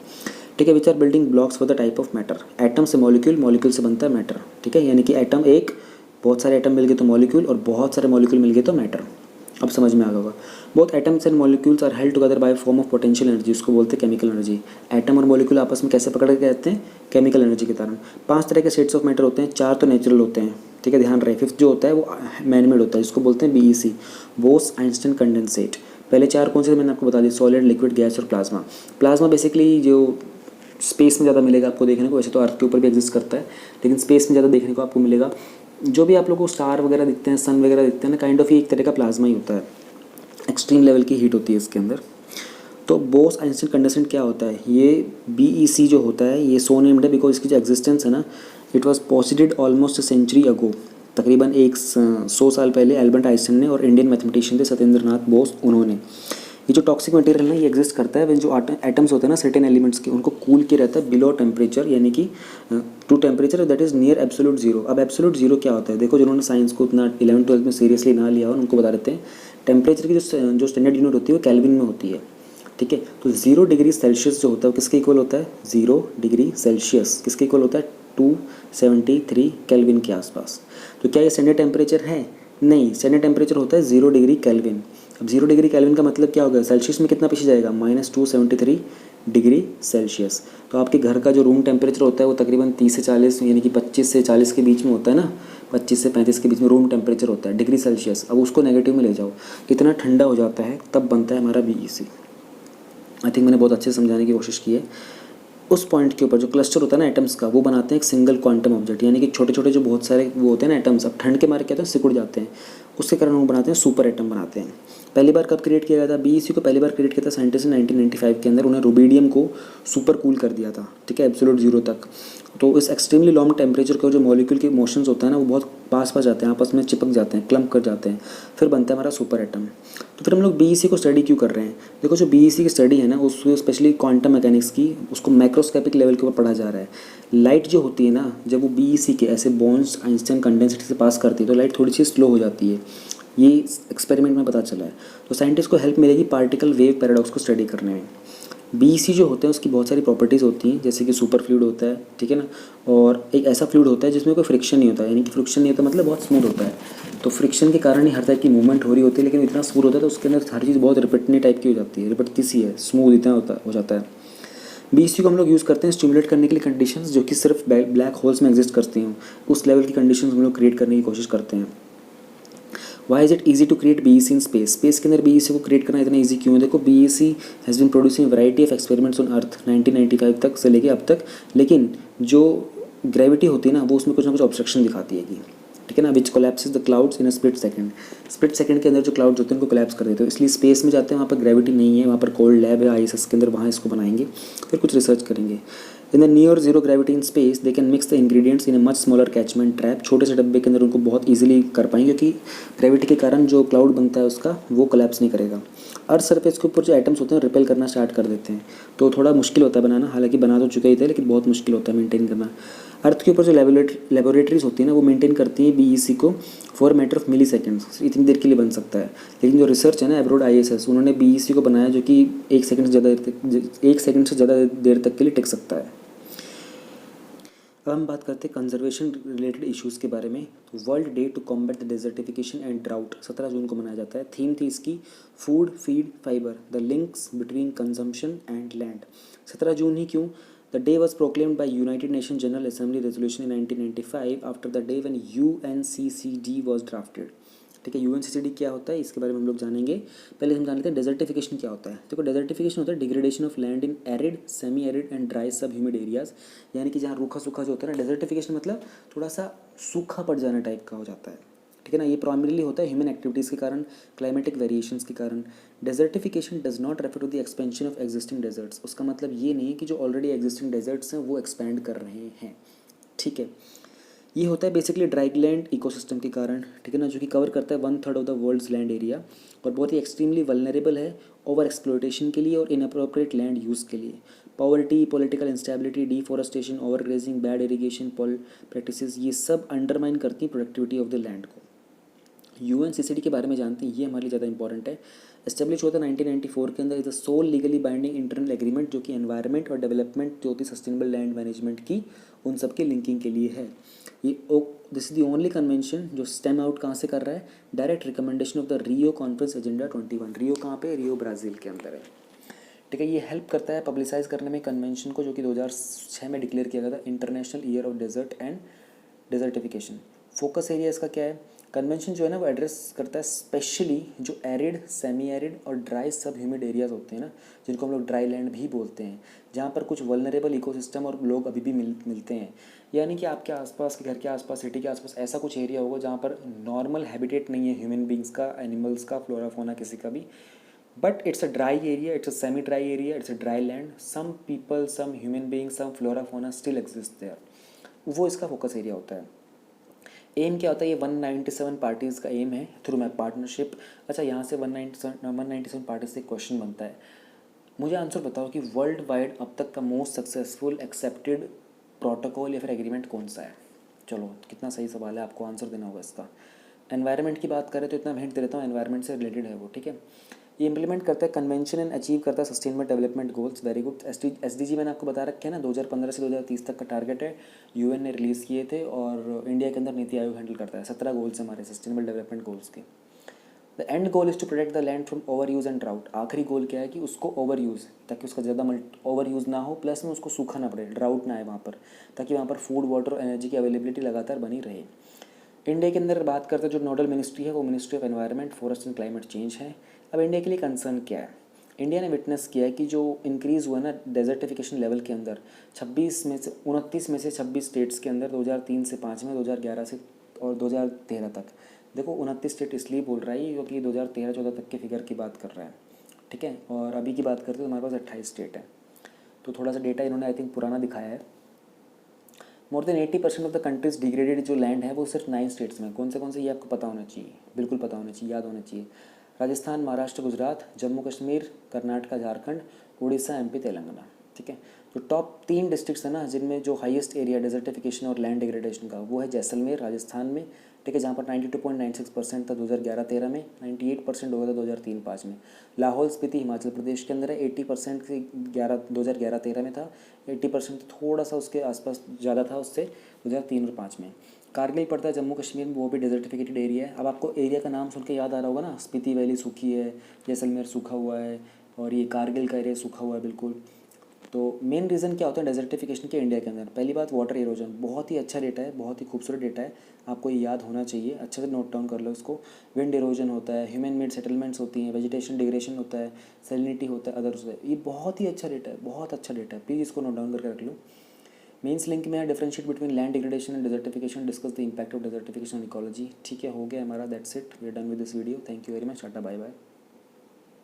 ठीक है, which are building blocks for the type of matter. Atom से मॉलिक्यूल, मॉलिक्यूल से बनता है मैटर। ठीक है, यानी कि एटम एक, बहुत सारे एटम मिल गए तो मॉलिक्यूल, और बहुत सारे मॉलिक्यूल मिल गए तो मैटर। अब समझ में आ गया होगा। Both atoms and molecules are held together by form of potential energy, उसको बोलते हैं केमिकल एनर्जी। एटम और मॉलिक्यूल आपस में कैसे पकड़ के रहते हैं? केमिकल एनर्जी के कारण। 5 तरह के सेट्स ऑफ मैटर होते हैं, 4 तो नेचुरल होते हैं। ठीक है, ध्यान रहे। फिफ्थ जो होता है वो मैनमेड होता है, जिसको बोलते हैं BEC, बोस आइंस्टाइन कंडेंसेट। पहले 4 कौन से मैंने आपको बता दिया, सॉलिड, लिक्विड, गैस और प्लाज्मा। प्लाज्मा बेसिकली जो स्पेस में ज़्यादा मिलेगा आपको देखने को, वैसे तो अर्थ के ऊपर भी एग्जिस्ट करता है, लेकिन स्पेस में ज़्यादा देखने को आपको मिलेगा। जो भी आप लोगों को स्टार वगैरह दिखते हैं, सन वगैरह दिखते हैं ना, काइंड ऑफ एक तरह का प्लाज्मा ही होता है। एक्सट्रीम लेवल की हीट होती है इसके अंदर। तो बोस आइंस्टाइन कंडेंसेट क्या होता है? ये BEC जो होता है ये सो नेम्ड है बिकॉज इसकी जो एग्जिस्टेंस है ना, it was posited almost a century ago. तकरीबन 100 साल पहले एल्बर्ट आइंस्टाइन ने, और इंडियन मैथमेटिशियन थे सत्येंद्र नाथ बोस, उन्होंने। ये जो टॉक्सिक मटेरियल है ये एग्जिस्ट करता है, वे जो एटम्स होते हैं ना सर्टेन एलिमेंट्स के, उनको कूल किया रहता है बिलो टेम्परेचर, यानी कि to temperature that is near absolute zero. अब एब्सोल्यूट जीरो क्या होता है? देखो, जिन्होंने साइंस को उतना 11th 12th में सीरियसली ना लिया हो उनको बता देते हैं। टेम्परेचर की जो स्टैंडर्ड यूनिट होती है वो केल्विन में होती है। ठीक है, तो 0 डिग्री सेल्सियस जो होता है वो किसके इक्वल होता है? 0 डिग्री सेल्सियस किसके इक्वल होता है? 273 केल्विन के आसपास। तो क्या ये स्टैंडर्ड टेम्परेचर है? नहीं, स्टैंडर्ड टेम्परेचर होता है 0 डिग्री केल्विन। अब 0 डिग्री केल्विन का मतलब क्या होगा? सेल्सियस में कितना पीछे जाएगा? -273 डिग्री सेल्सियस। तो आपके घर का जो रूम टेम्परेचर होता है वो तकरीबन 30 से 40 यानी कि 25 से 40 के बीच में होता है ना, 25 से 35 के बीच में रूम टेम्परेचर होता है डिग्री सेल्सियस। अब उसको नेगेटिव में ले जाओ, कितना ठंडा हो जाता है, तब बनता है हमारा BEC। आई थिंक मैंने बहुत अच्छे से समझाने की कोशिश की है। उस पॉइंट के ऊपर जो क्लस्टर होता है ना एटम्स का, वो बनाते हैं एक सिंगल क्वांटम ऑब्जेक्ट, यानी कि छोटे छोटे जो बहुत सारे वो होते हैं ना एटम्स, अब ठंड के मारे क्या होता है? सिकुड़ जाते हैं, उसके कारण वो बनाते हैं सुपर एटम बनाते हैं। पहली बार कब क्रिएट किया गया था? BEC को पहली बार क्रिएट किया था साइंटिस्ट ने 1995 के अंदर। उन्हें रुबीडियम को सुपर कूल कर दिया था, ठीक है, एब्सोल्यूट जीरो तक। तो इस एक्सट्रीमली लॉन्ग टेम्परेचर के जो मॉलिक्यूल के मोशंस होता है ना, वो बहुत पास जाते हैं, आपस में चिपक जाते हैं, क्लम्प कर जाते हैं, फिर बनता है हमारा सुपर एटम। तो फिर हम लोग BEC को स्टडी क्यों कर रहे हैं? देखो, जो BEC की स्टडी है ना, उसको स्पेशली क्वांटम मैकेनिक्स की, उसको माइक्रोस्कोपिक लेवल के ऊपर पढ़ा जा रहा है। लाइट जो होती है ना, जब वो BEC के ऐसे बॉन्ड्स आइंस्टाइन कंडेंसेट से पास करती है तो लाइट थोड़ी सी स्लो हो जाती है। ये एक्सपेरिमेंट में पता चला है। तो साइंटिस्ट को हेल्प मिलेगी पार्टिकल वेव पैराडॉक्स को स्टडी करने में। बीईसी जो होता है उसकी बहुत सारी प्रॉपर्टीज़ होती हैं, जैसे कि सुपर फ्लूइड होता है, ठीक है ना, और एक ऐसा फ्लूइड होता है जिसमें कोई फ्रिक्शन नहीं होता है, यानी कि फ्रिक्शन नहीं होता मतलब बहुत स्मूथ होता है। तो फ्रिक्शन के कारण ही हर टाइप की मूवमेंट हो रही होती है, लेकिन इतना स्मूथ होता है तो उसके अंदर हर चीज़ बहुत रिपटनी टाइप की हो जाती है, रिपटती सी है, स्मूथ इतना हो जाता है। बीईसी को हम लोग यूज़ करते हैं स्टिमुलेट करने के लिए कंडीशंस जो कि सिर्फ ब्लैक होल्स में एग्जिस्ट करती हैं, उस लेवल की कंडीशंस हम लोग क्रिएट करने की कोशिश करते हैं। Why is it easy to create BEC in space? Space के अंदर बीईसी को क्रिएट करना इतना ईजी क्यों है? देखो, BEC has been producing variety of experiments on earth 1995 तक से लेके अब तक, लेकिन जो ग्रेविटी होती है ना वो उसमें कुछ ना कुछ ऑब्स्ट्रक्शन दिखाती है कि, ठीक है ना, which collapses the clouds in a split second. Split second के अंदर जो क्लाउड्स होते हैं उनको कोलैप्स कर देते हैं, इसलिए स्पेस में जाते हैं, वहाँ पर ग्रेविटी नहीं है, वहाँ पर कोल्ड लैब है आईएसएस के अंदर, वहाँ इसको बनाएंगे, फिर कुछ रिसर्च करेंगे। In the near zero gravity in space they can mix the ingredients in a much smaller catchment trap. छोटे से डब्बे के अंदर उनको बहुत इजीली कर पाएंगे क्योंकि ग्रेविटी के कारण जो क्लाउड बनता है उसका वो कोलैप्स नहीं करेगा। अर्थ सरफेस के ऊपर जो एटम्स होते हैं रिपेल करना स्टार्ट कर देते हैं, तो थोड़ा मुश्किल होता है बनाना, हालांकि बना तो चुके ही थे लेकिन बहुत मुश्किल होता है मेंटेन करना। अर्थ के ऊपर जो लेबोरेटरीज होती है ना वो मेंटेन करती है बीईसी को for matter of milliseconds, इतनी देर के लिए बन सकता है। लेकिन जो रिसर्च है ना एब्रोड आईएसएस, उन्होंने बीईसी को बनाया जो कि 1 सेकंड से ज़्यादा देर तक के लिए टिक सकता है। अब हम बात करते हैं कंजर्वेशन रिलेटेड इश्यूज़ के बारे में। तो world day to combat the desertification and drought 17 जून को मनाया जाता है। थीम थी इसकी food feed fiber the links between consumption and land. 17 जून ही क्यों? The day was proclaimed by United Nation General Assembly resolution in 1995 after the day when UNCCD was drafted. ठीक है, यूएनसीसीडी क्या होता है इसके बारे में हम लोग जानेंगे। पहले हम जान लेते हैं डेजर्टिफिकेशन क्या होता है। देखो, डेजर्टिफिकेशन होता है degradation of land in arid, semi arid and dry सब ह्यूमिड एरियाज, यानी कि जहाँ रूखा सूखा जो होता है ना, डेजर्टिफिकेशन मतलब थोड़ा सा सूखा पड़ जाना टाइप का हो जाता है, ठीक है ना। ये प्राइमरीली होता है ह्यूमन एक्टिविटीज़ के कारण, क्लाइमेटिक वेरिएशंस के कारण। Desertification does not refer to the expansion of existing deserts. उसका मतलब ये नहीं है कि जो ऑलरेडी एग्जिस्टिंग डेजर्ट्स हैं वो एक्सपेंड कर रहे हैं, ठीक है। ये होता है बेसिकली ड्राईलैंड इकोसिस्टम के कारण, ठीक है ना, जो कि कवर करता है 1/3 of the world's land area और बहुत ही एक्सट्रीमली वल्नरेबल है ओवर एक्सप्लोइटेशन के लिए और इनअप्रोप्रिएट लैंड यूज़ के लिए। Poverty, political instability, deforestation, over grazing, bad irrigation practices, ये सब अंडरमाइन करती हैं प्रोडक्टिविटी ऑफ द लैंड को। यूएनसीसीडी के बारे में जानते हैं, ये हमारे लिए ज़्यादा इंपॉर्टेंट है। एस्टेब्लिश होता है 1994 के अंदर, is the sole legally binding internal agreement जो कि एनवायरनमेंट और डेवलपमेंट जो होती सस्टेनेबल लैंड मैनेजमेंट की, उन सब की लिंकिंग के लिए है। ये this is the only convention जो स्टेम आउट कहाँ से कर रहा है? Direct recommendation of the Rio conference agenda 21। रियो कहाँ पे? रियो ब्राज़ील के अंदर है, ठीक है। ये हेल्प करता है पब्लिसाइज करने में कन्वेंशन को, जो कि 2006 में डिक्लेयर किया गया था, international year of desert and desertification. Focus area इसका क्या है? कन्वेंशन जो है ना वो एड्रेस करता है स्पेशली जो एरिड, सेमी एरिड और ड्राई सब ह्यूमिड एरियाज होते हैं ना, जिनको हम लोग ड्राई लैंड भी बोलते हैं, जहाँ पर कुछ वल्नरेबल इकोसिस्टम और लोग अभी भी मिलते हैं। यानी कि आपके आसपास के घर के आसपास, सिटी के आसपास ऐसा कुछ एरिया होगा जहाँ पर नॉर्मल हैबिटेट नहीं है ह्यूमन बींग्स का, एनिमल्स का, फ्लोरा फोना किसी का भी, but it's a dry area, it's a semi dry area, it's a dry land, some people, some human beings, some flora fauna still exist there, वो इसका focus area होता है। M क्या होता है? ये 197 पार्टीज़ का एम है थ्रू मैप पार्टनरशिप। अच्छा, यहाँ से 197 पार्टीज से क्वेश्चन बनता है, मुझे आंसर बताओ कि वर्ल्ड वाइड अब तक का मोस्ट सक्सेसफुल एक्सेप्टेड प्रोटोकॉल या फिर एग्रीमेंट कौन सा है? चलो, कितना सही सवाल है, आपको आंसर देना होगा इसका। एनवायरनमेंट की बात करें तो इतना हिंट दे देता हूँ, एनवायरनमेंट से रिलेटेड है वो, ठीक है। ये इंप्लीमेंट करता है कन्वेंशन एंड अचीव करता है sustainable development goals, very good. SDG मैंने आपको बता रखे हैं ना, 2015 से 2030 तक का टारगेट है, यूएन ने रिलीज़ किए थे और इंडिया के अंदर नीति आयोग हैंडल करता है। 17 गोल्स हैं हमारे सस्टेनेबल डेवलपमेंट गोल्स के। The end goal is to protect the land from over use and drought. आखिरी गोल क्या है कि उसको ओवर यूज़, ताकि उसका ज़्यादा ओवर यूज़ ना हो, प्लस में उसको सूखा ना पड़े, ड्राउट ना आए वहाँ पर, ताकि वहाँ पर फूड, वाटर और एनर्जी की अवेलेबिलिटी लगातार बनी रहे। इंडिया के अंदर बात करते हैं, जो नोडल मिनिस्ट्री है वो ministry of environment, forest and climate change है। अब इंडिया के लिए कंसर्न क्या है? इंडिया ने विटनेस किया है कि जो इंक्रीज़ हुआ ना डेजर्टिफिकेशन लेवल के अंदर, 29 में से 26 स्टेट्स के अंदर 2003 से 5 में, 2011 से और 2013 तक। देखो, 29 स्टेट इसलिए बोल रहा है क्योंकि 2013-14 तक के फिगर की बात कर रहा है, ठीक है। और अभी की बात करते तो हमारे पास 28 स्टेट है, तो थोड़ा सा डेटा इन्होंने आई थिंक पुराना दिखाया है। More than 80% of the countries degraded जो लैंड है वो सिर्फ 9 स्टेट्स में। कौन से ये आपको पता होना चाहिए, बिल्कुल पता होना चाहिए, याद होना चाहिए। राजस्थान, महाराष्ट्र, गुजरात, जम्मू कश्मीर, कर्नाटका, झारखंड, उड़ीसा, एमपी, तेलंगाना, ठीक है। तो टॉप 3 डिस्ट्रिक्ट्स है ना जिनमें जो हाईएस्ट एरिया डेजर्टिफिकेशन और लैंड डिग्रेडेशन का, वो है जैसलमेर राजस्थान में, ठीक है, जहाँ पर 92.96% था 2011-13 में, 98% हो गया था 2003-05 में। लाहौल स्पीति हिमाचल प्रदेश के अंदर है, 80% से 2011-13 में था, 80% थोड़ा सा उसके आसपास ज़्यादा था उससे 2003 और 5 में। कारगिल पड़ता है जम्मू कश्मीर में, वो भी डेजर्टिफिकेटेड एरिया है। अब आपको एरिया का नाम सुन के याद आ रहा होगा ना, स्पीति वैली सूखी है, जैसलमेर सूखा हुआ है, और ये कारगिल का एरिया सूखा हुआ है बिल्कुल। तो मेन रीज़न क्या होता है डेजर्टिफिकेशन के इंडिया के अंदर? पहली बात वाटर इरोजन, बहुत ही अच्छा डेटा है, बहुत ही खूबसूरत डेटा है, आपको ये याद होना चाहिए, अच्छे से नोट डाउन कर लो इसको। विंड इरोजन होता है, ह्यूमन मेड सेटलमेंट्स होती हैं, वेजिटेशन डिग्रेडेशन होता है, सैलिनिटी होता है, अदर्स होता है। ये बहुत ही अच्छा डेटा है, बहुत अच्छा डेटा है, प्लीज़ इसको नोट डाउन करके रख लो। मेन्स लिंक में differentiate between land degradation and desertification, discuss the impact of desertification on ecology. ठीक है, हो गया हमारा, that's it, we are done with this video. Thank you very much, tata bye bye.